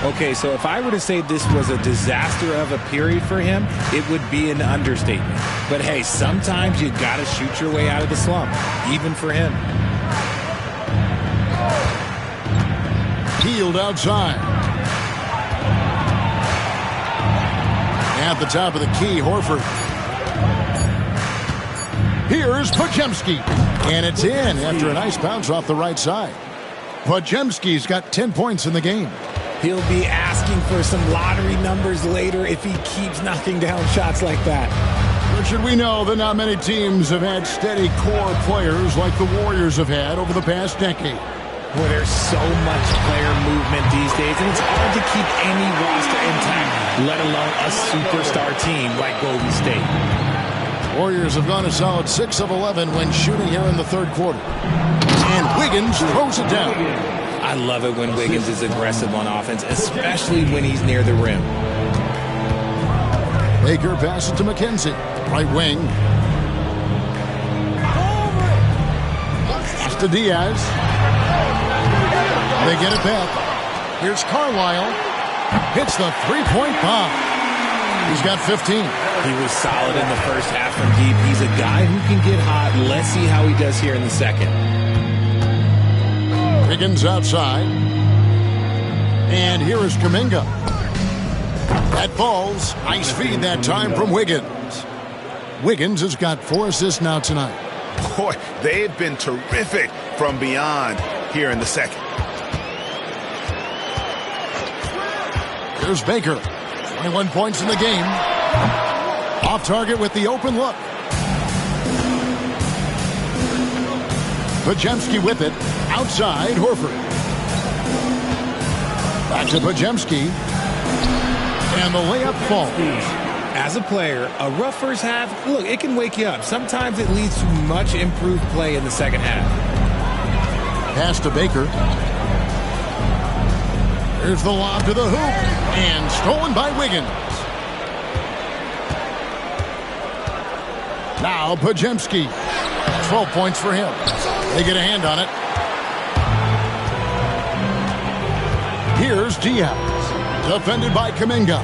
Okay, so if I were to say this was a disaster of a period for him, it would be an understatement. But hey, sometimes you got to shoot your way out of the slump, even for him. Hield outside. At the top of the key, Horford. Here's Podziemski. And it's in after a nice bounce off the right side. Podziemski's got 10 points in the game. He'll be asking for some lottery numbers later if he keeps knocking down shots like that. Richard, we know that not many teams have had steady core players like the Warriors have had over the past decade. Boy, there's so much player movement these days, and it's hard to keep any roster intact, let alone a superstar team like Golden State. Warriors have gone a solid 6 of 11 when shooting here in the third quarter. And Wiggins throws it down. I love it when Wiggins is aggressive on offense, especially when he's near the rim. Baker passes to McKenzie. Right wing. Pass to Diaz. They get it back. Here's Carlisle. Hits the three-point bomb. He's got 15. He was solid in the first half from deep. He's a guy who can get hot. Let's see how he does here in the second. Wiggins outside. And here is Kuminga. That falls. Nice feed that time from Wiggins. Wiggins has got 4 assists now tonight. Boy, they've been terrific from beyond here in the second. Here's Baker. 21 points in the game. Off target with the open look. Podziemski with it. Outside, Horford. Back to Podziemski. And the layup falls. As a player, a rough first half, look, it can wake you up. Sometimes it leads to much improved play in the second half. Pass to Baker. Here's the lob to the hoop. And stolen by Wiggins. Now Podziemski. 12 points for him. They get a hand on it. Here's Diaz. Defended by Kuminga.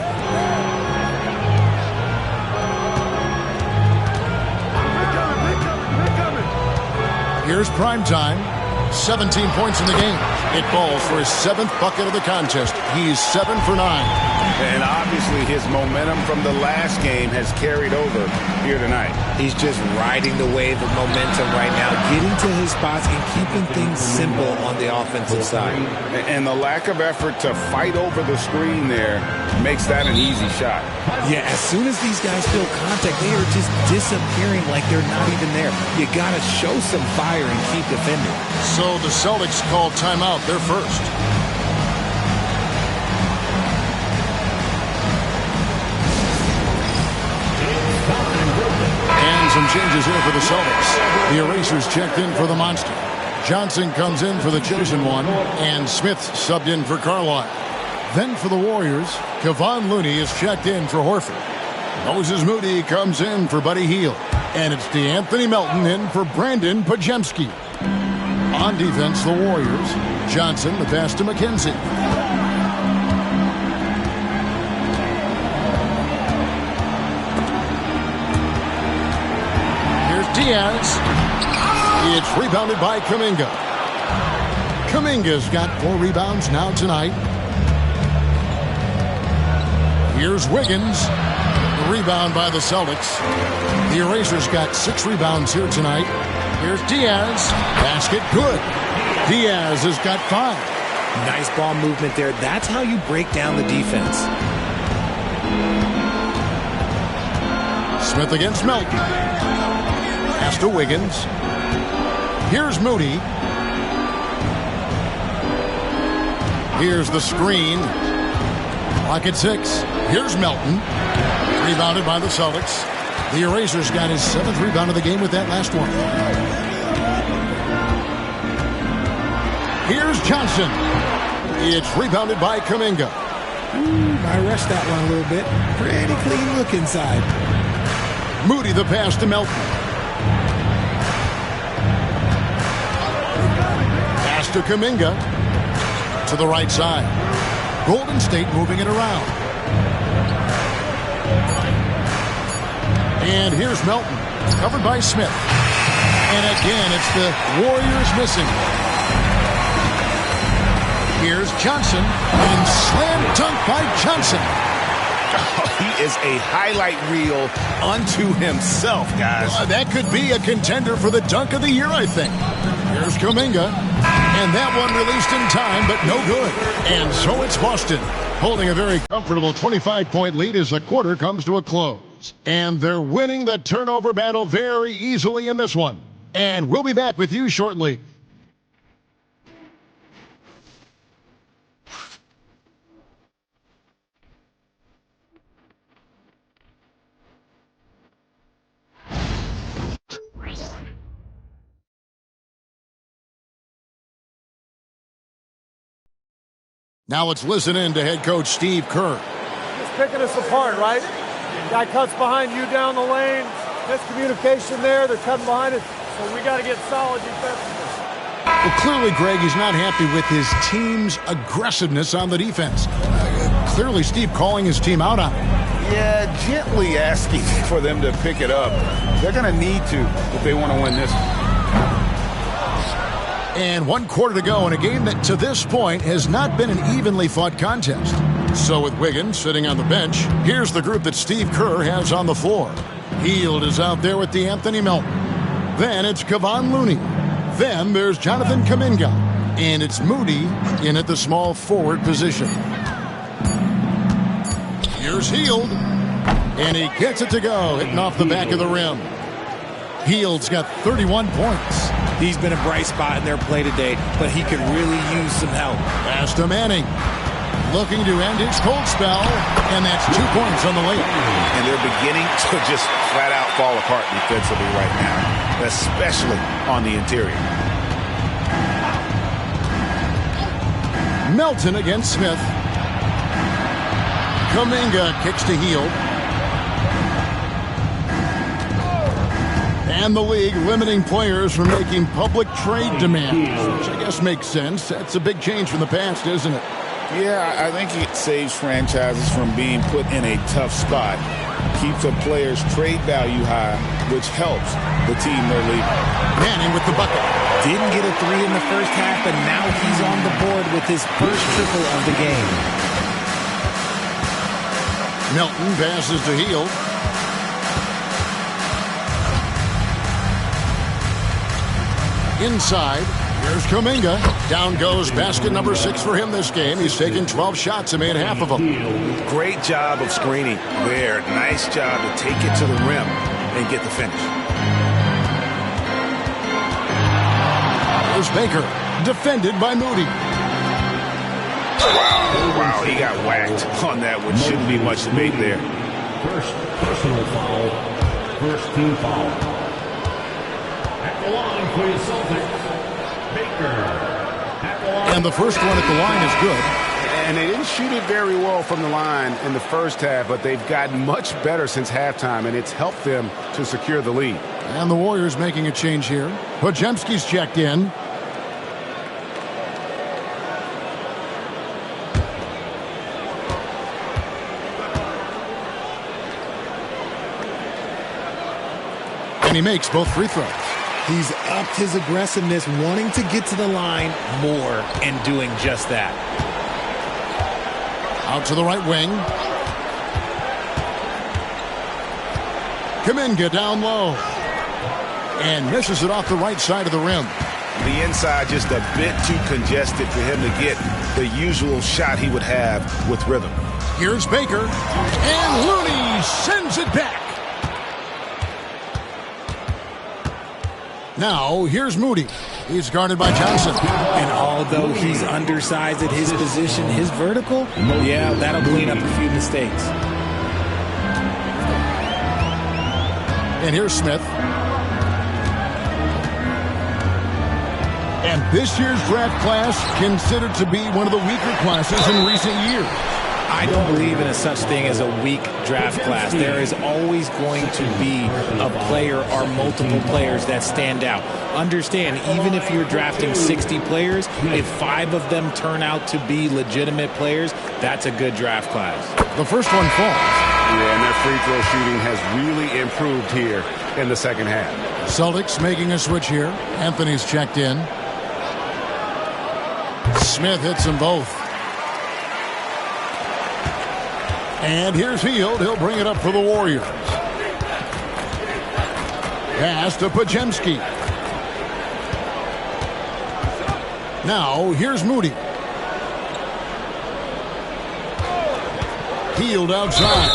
Here's Primetime. 17 points in the game. It falls for his 7th bucket of the contest. He's 7 for 9. And obviously his momentum from the last game has carried over here tonight. He's just riding the wave of momentum right now, getting to his spots and keeping things simple on the offensive side. And the lack of effort to fight over the screen there makes that an easy shot. Yeah, as soon as these guys feel contact, they are just disappearing like they're not even there. You got to show some fire and keep defending. So the Celtics call timeout. They're first. And some changes here for the Celtics. The Erasers checked in for the Monster. Johnson comes in for the Chosen One. And Smith subbed in for Carlisle. Then for the Warriors, Kevon Looney is checked in for Horford. Moses Moody comes in for Buddy Hield. And it's DeAnthony Melton in for Brandon Podziemski. On defense, the Warriors. Johnson, the pass to McKenzie. Here's Diaz. It's rebounded by Kuminga. Kuminga's got 4 rebounds now tonight. Here's Wiggins. The rebound by the Celtics. The Erasers got 6 rebounds here tonight. Here's Diaz. Basket good. Diaz has got 5. Nice ball movement there. That's how you break down the defense. Smith against Melton. Pass to Wiggins. Here's Moody. Here's the screen. Clock at 6. Here's Melton. Rebounded by the Celtics. The Erasers got his 7th rebound of the game with that last one. Here's Johnson. It's rebounded by Kuminga. I rushed that one a little bit. Pretty clean look inside. Moody the pass to Melton. Pass to Kuminga. To the right side. Golden State moving it around. And here's Melton. Covered by Smith. And again, it's the Warriors missing. Here's Johnson. And slam dunk by Johnson. Oh, he is a highlight reel unto himself, guys. That could be a contender for the dunk of the year, I think. Here's Kuminga. And that one released in time, but no good. And so it's Boston, holding a very comfortable 25-point lead as the quarter comes to a close. And they're winning the turnover battle very easily in this one. And we'll be back with you shortly. Now let's listen in to head coach Steve Kerr. Just picking us apart, right? Guy cuts behind you down the lane. Miscommunication there. They're cutting behind us. So we got to get solid defensively. Well, clearly, Greg, he's not happy with his team's aggressiveness on the defense. Clearly, Steve calling his team out on it. Yeah, gently asking for them to pick it up. They're going to need to if they want to win this one. And 1 quarter to go in a game that to this point has not been an evenly fought contest. So with Wiggins sitting on the bench, here's the group that Steve Kerr has on the floor. Hield is out there with DeAnthony Melton. Then it's Kevon Looney. Then there's Jonathan Kuminga. And it's Moody in at the small forward position. Here's Hield. And he gets it to go, hitting off the back of the rim. Hield's got 31 points. He's been a bright spot in their play today, but he could really use some help. Pass to Manning. Looking to end his cold spell, and that's 2 points on the layup. And they're beginning to just flat out fall apart defensively right now, especially on the interior. Melton against Smith. Kuminga kicks to Hield. And the league limiting players from making public trade demands, which I guess makes sense. That's a big change from the past, isn't it? Yeah, I think it saves franchises from being put in a tough spot. Keeps a player's trade value high, which helps the team they're leaving. Manning with the bucket. Didn't get a 3 in the first half, but now he's on the board with his first triple of the game. Melton passes to Hield. Inside, here's Kuminga. Down goes basket number 6 for him this game. He's taken 12 shots and made half of them. Great job of screening there. Nice job to take it to the rim and get the finish. Here's Baker, defended by Moody. Wow, he got whacked on that one. Shouldn't be much debate there. First personal foul. First team foul. At the line for the Celtics, Baker. And the first one at the line is good. And they didn't shoot it very well from the line in the first half, but they've gotten much better since halftime, and it's helped them to secure the lead. And the Warriors making a change here. Podziemski's checked in. And he makes both free throws. He's upped his aggressiveness, wanting to get to the line more and doing just that. Out to the right wing. Kuminga down low. And misses it off the right side of the rim. The inside just a bit too congested for him to get the usual shot he would have with rhythm. Here's Baker. And Looney sends it back. Now, here's Moody. He's guarded by Johnson. And although he's undersized at his position, his vertical, yeah, that'll clean up a few mistakes. And here's Smith. And this year's draft class considered to be one of the weaker classes in recent years. I don't believe in a such thing as a weak draft class. There is always going to be a player or multiple players that stand out. Understand, even if you're drafting 60 players, if 5 of them turn out to be legitimate players, that's a good draft class. The first one falls. Yeah, and their free throw shooting has really improved here in the second half. Celtics making a switch here. Anthony's checked in. Smith hits them both. And here's Hield. He'll bring it up for the Warriors. Pass to Podziemski. Now, here's Moody. Hield outside.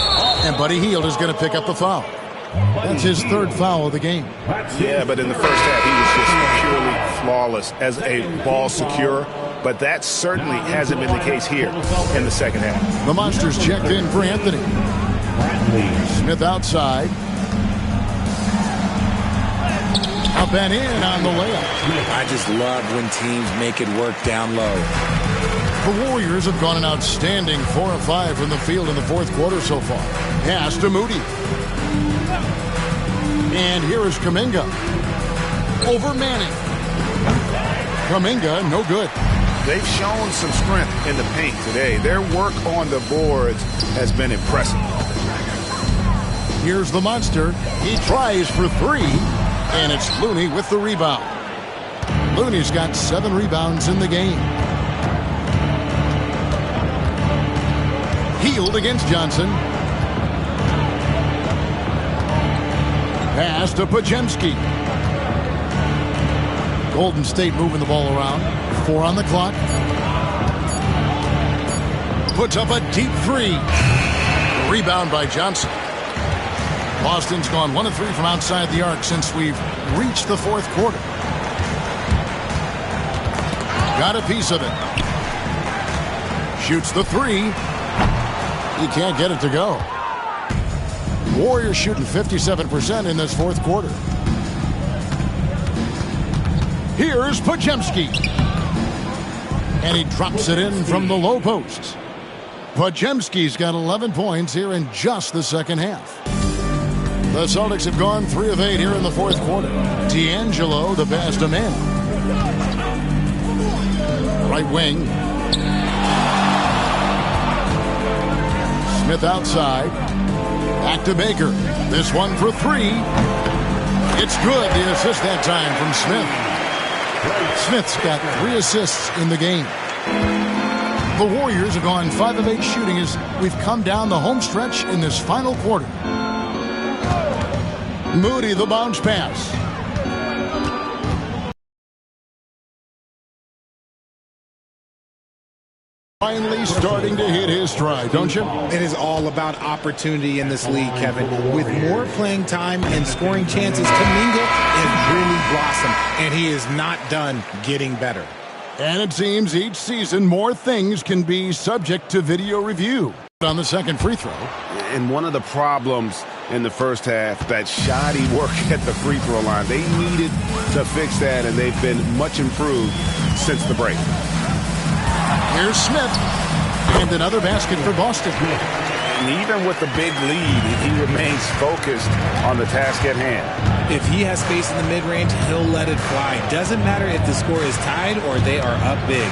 And Buddy Hield is going to pick up the foul. That's his third foul of the game. Yeah, but in the first half, he was just purely flawless as a ball securer. But that certainly hasn't been the case here in the second half. The Monsters checked in for Anthony. Smith outside. Up and in on the layup. I just love when teams make it work down low. The Warriors have gone an outstanding 4 of 5 from the field in the fourth quarter so far. Pass to Moody. And here is Kuminga. Over Manning. Kuminga, no good. They've shown some strength in the paint today. Their work on the boards has been impressive. Here's the Monster. He tries for 3, and it's Looney with the rebound. Looney's got 7 rebounds in the game. Hield against Johnson. Pass to Podziemski. Golden State moving the ball around. 4 on the clock. Puts up a deep 3. Rebound by Johnson. Boston's gone 1 of 3 from outside the arc since we've reached the fourth quarter. Got a piece of it. Shoots the 3. He can't get it to go. Warriors shooting 57% in this fourth quarter. Here's Podziemski. And he drops it in from the low post. Podziemski's got 11 points here in just the second half. The Celtics have gone 3 of 8 here in the fourth quarter. D'Angelo, the pass to Manning. Right wing. Smith outside. Back to Baker. This one for 3. It's good. The assist that time from Smith. Smith's got 3 assists in the game. The Warriors have gone 5 of 8 shooting as we've come down the home stretch in this final quarter. Moody, the bounce pass. Finally starting to hit his stride, don't you? It is all about opportunity in this league, Kevin. With more playing time and scoring chances, Kuminga has really blossomed, and he is not done getting better. And it seems each season more things can be subject to video review. On the second free throw. And one of the problems in the first half, that shoddy work at the free throw line. They needed to fix that, and they've been much improved since the break. Here's Smith. And another basket for Boston. And even with the big lead, he remains focused on the task at hand. If he has space in the mid-range, he'll let it fly. Doesn't matter if the score is tied or they are up big.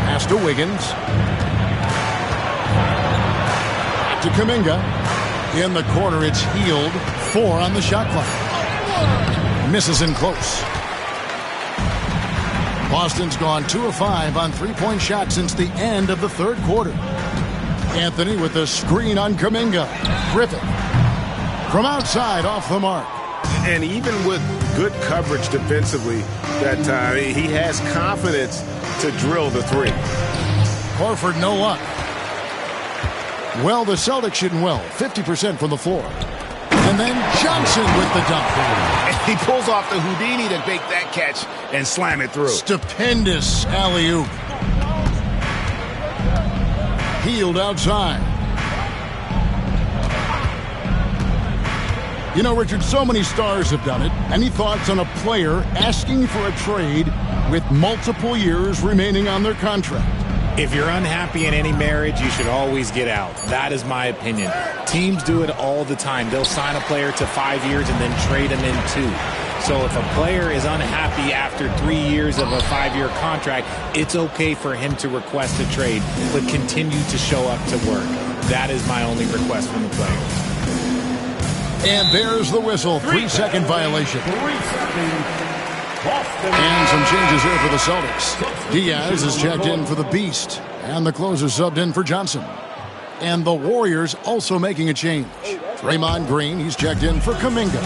Pass to Wiggins. To Kuminga. In the corner, it's Hield. 4 on the shot clock. Misses in close. Boston's gone 2 of 5 on three-point shots since the end of the third quarter. Anthony with the screen on Kuminga. Griffin from outside off the mark. And even with good coverage defensively that time, he has confidence to drill the 3. Horford, no luck. Well, the Celtics shooting well, 50% from the floor. And then Johnson with the dunk. And he pulls off the Houdini to make that catch and slam it through. Stupendous alley-oop. Hield outside. You know, Richard, so many stars have done it. Any thoughts on a player asking for a trade with multiple years remaining on their contract? If you're unhappy in any marriage, you should always get out. That is my opinion. Teams do it all the time. They'll sign a player to 5 years and then trade him in 2. So if a player is unhappy after 3 years of a 5-year contract, it's okay for him to request a trade, but continue to show up to work. That is my only request from the players. And there's the whistle. 3-second violation. And some changes here for the Celtics. Diaz is checked in for the Beast. And the closer subbed in for Johnson. And the Warriors also making a change. Draymond Green, he's checked in for Kuminga.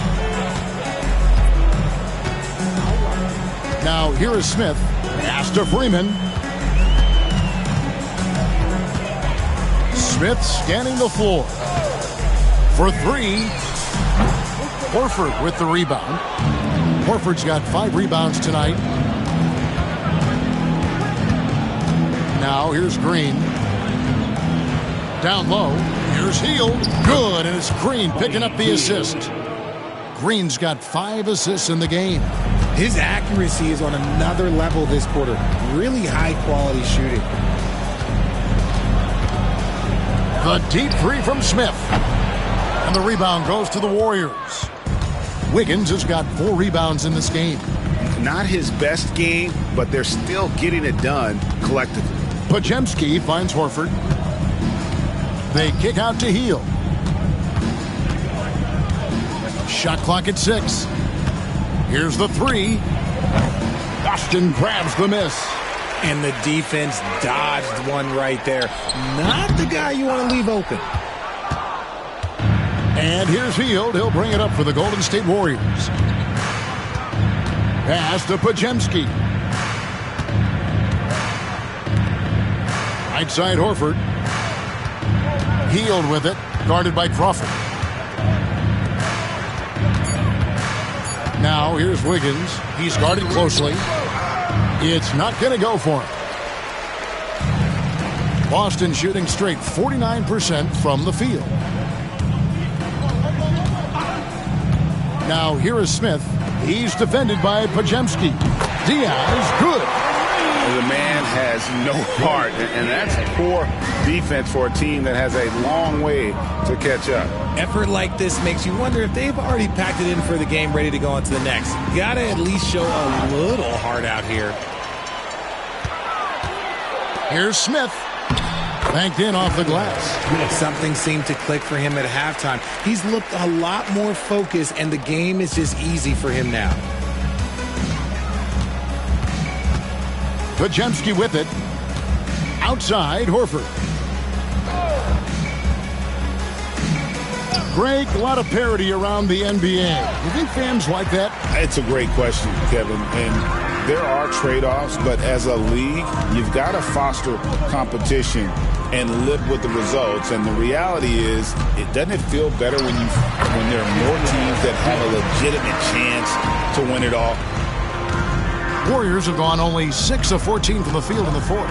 Now here is Smith. Pass to Freeman. Smith scanning the floor. For three. Horford with the rebound. Horford's got 5 rebounds tonight. Now here's Green. Down low. Here's Hield. Good, and it's Green picking up the assist. Green's got 5 assists in the game. His accuracy is on another level this quarter. Really high-quality shooting. The deep three from Smith. And the rebound goes to the Warriors. Wiggins has got 4 rebounds in this game. Not his best game, but they're still getting it done collectively. Podziemski finds Horford. They kick out to Hield. Shot clock at 6. Here's the 3. Boston grabs the miss. And the defense dodged one right there. Not the guy you want to leave open. And here's Hield. He'll bring it up for the Golden State Warriors. Pass to Podziemski. Right side Horford. Hield with it. Guarded by Crawford. Now here's Wiggins. He's guarded closely. It's not going to go for him. Boston shooting straight 49% from the field. Now here is Smith. He's defended by Podziemski. Diaz, good. The man has no heart, and that's poor defense for a team that has a long way to catch up. Effort like this makes you wonder if they've already packed it in for the game, ready to go on to the next. Gotta at least show a little heart out here. Here's Smith. Banked in off the glass. Something seemed to click for him at halftime. He's looked a lot more focused, and the game is just easy for him now. Podziemski with it. Outside, Horford. Greg, a lot of parity around the NBA. You think fans like that? It's a great question, Kevin. And there are trade-offs, but as a league, you've got to foster competition and live with the results. And the reality is, doesn't it feel better when there are more teams that have a legitimate chance to win it all? Warriors have gone only 6 of 14 from the field in the fourth.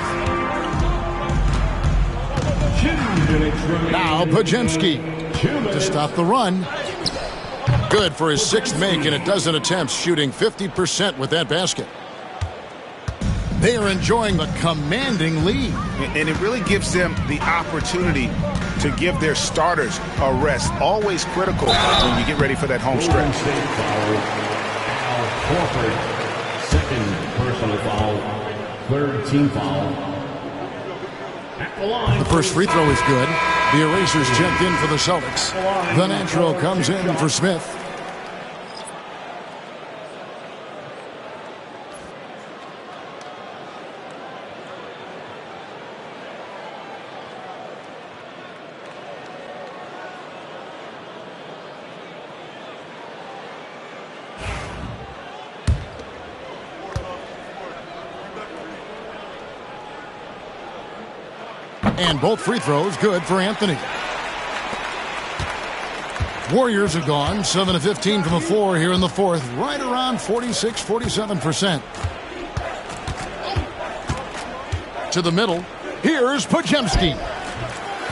Now Podziemski to stop the run. Good for his 6th make in a dozen attempts, shooting 50% with that basket. They are enjoying the commanding lead. And it really gives them the opportunity to give their starters a rest. Always critical when you get ready for that home stretch. Horford. Second personal foul, 3rd team foul. At the line. The first free throw is good. The erasers checked in for the Celtics. The natural comes in for Smith. And both free throws good for Anthony. Warriors have gone 7 of 15 from the floor here in the fourth, right around 46-47%. To the middle. Here's Podziemski.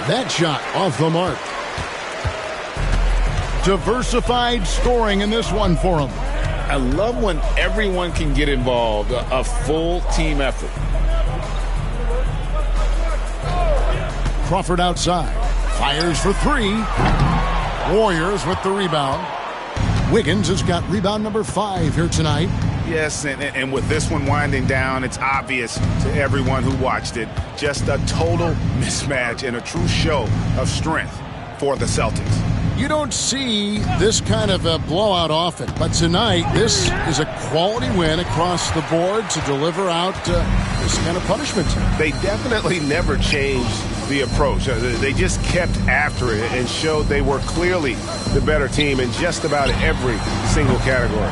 That shot off the mark. Diversified scoring in this one for him. I love when everyone can get involved, a full team effort. Crawford outside. Fires for 3. Warriors with the rebound. Wiggins has got rebound number 5 here tonight. Yes, and with this one winding down, it's obvious to everyone who watched it. Just a total mismatch and a true show of strength for the Celtics. You don't see this kind of a blowout often, but tonight this is a quality win across the board to deliver out this kind of punishment. They definitely never changed the approach. They just kept after it and showed they were clearly the better team in just about every single category.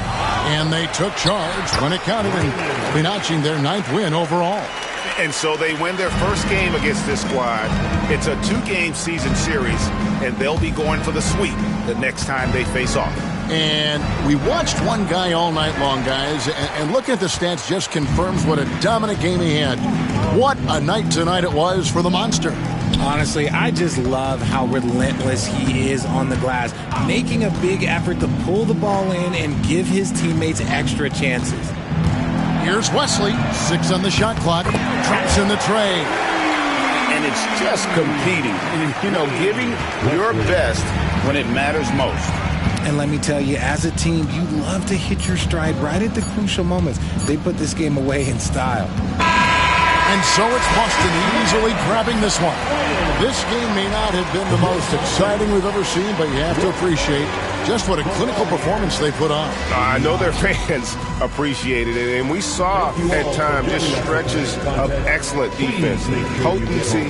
And they took charge when it counted and notching their 9th win overall. And so they win their first game against this squad. It's a 2-game season series, and they'll be going for the sweep the next time they face off. And we watched one guy all night long, guys, and looking at the stats just confirms what a dominant game he had. What a night tonight it was for the Monster. Honestly, I just love how relentless he is on the glass, making a big effort to pull the ball in and give his teammates extra chances. Here's Wesley, 6 on the shot clock, drops in the tray. And it's just competing, giving your best when it matters most. And let me tell you, as a team, you love to hit your stride right at the crucial moments. They put this game away in style. And so it's Boston easily grabbing this one. This game may not have been the most exciting we've ever seen, but you have to appreciate just what a clinical performance they put on. I know their fans appreciated it, and we saw at times just stretches of excellent defense, potency,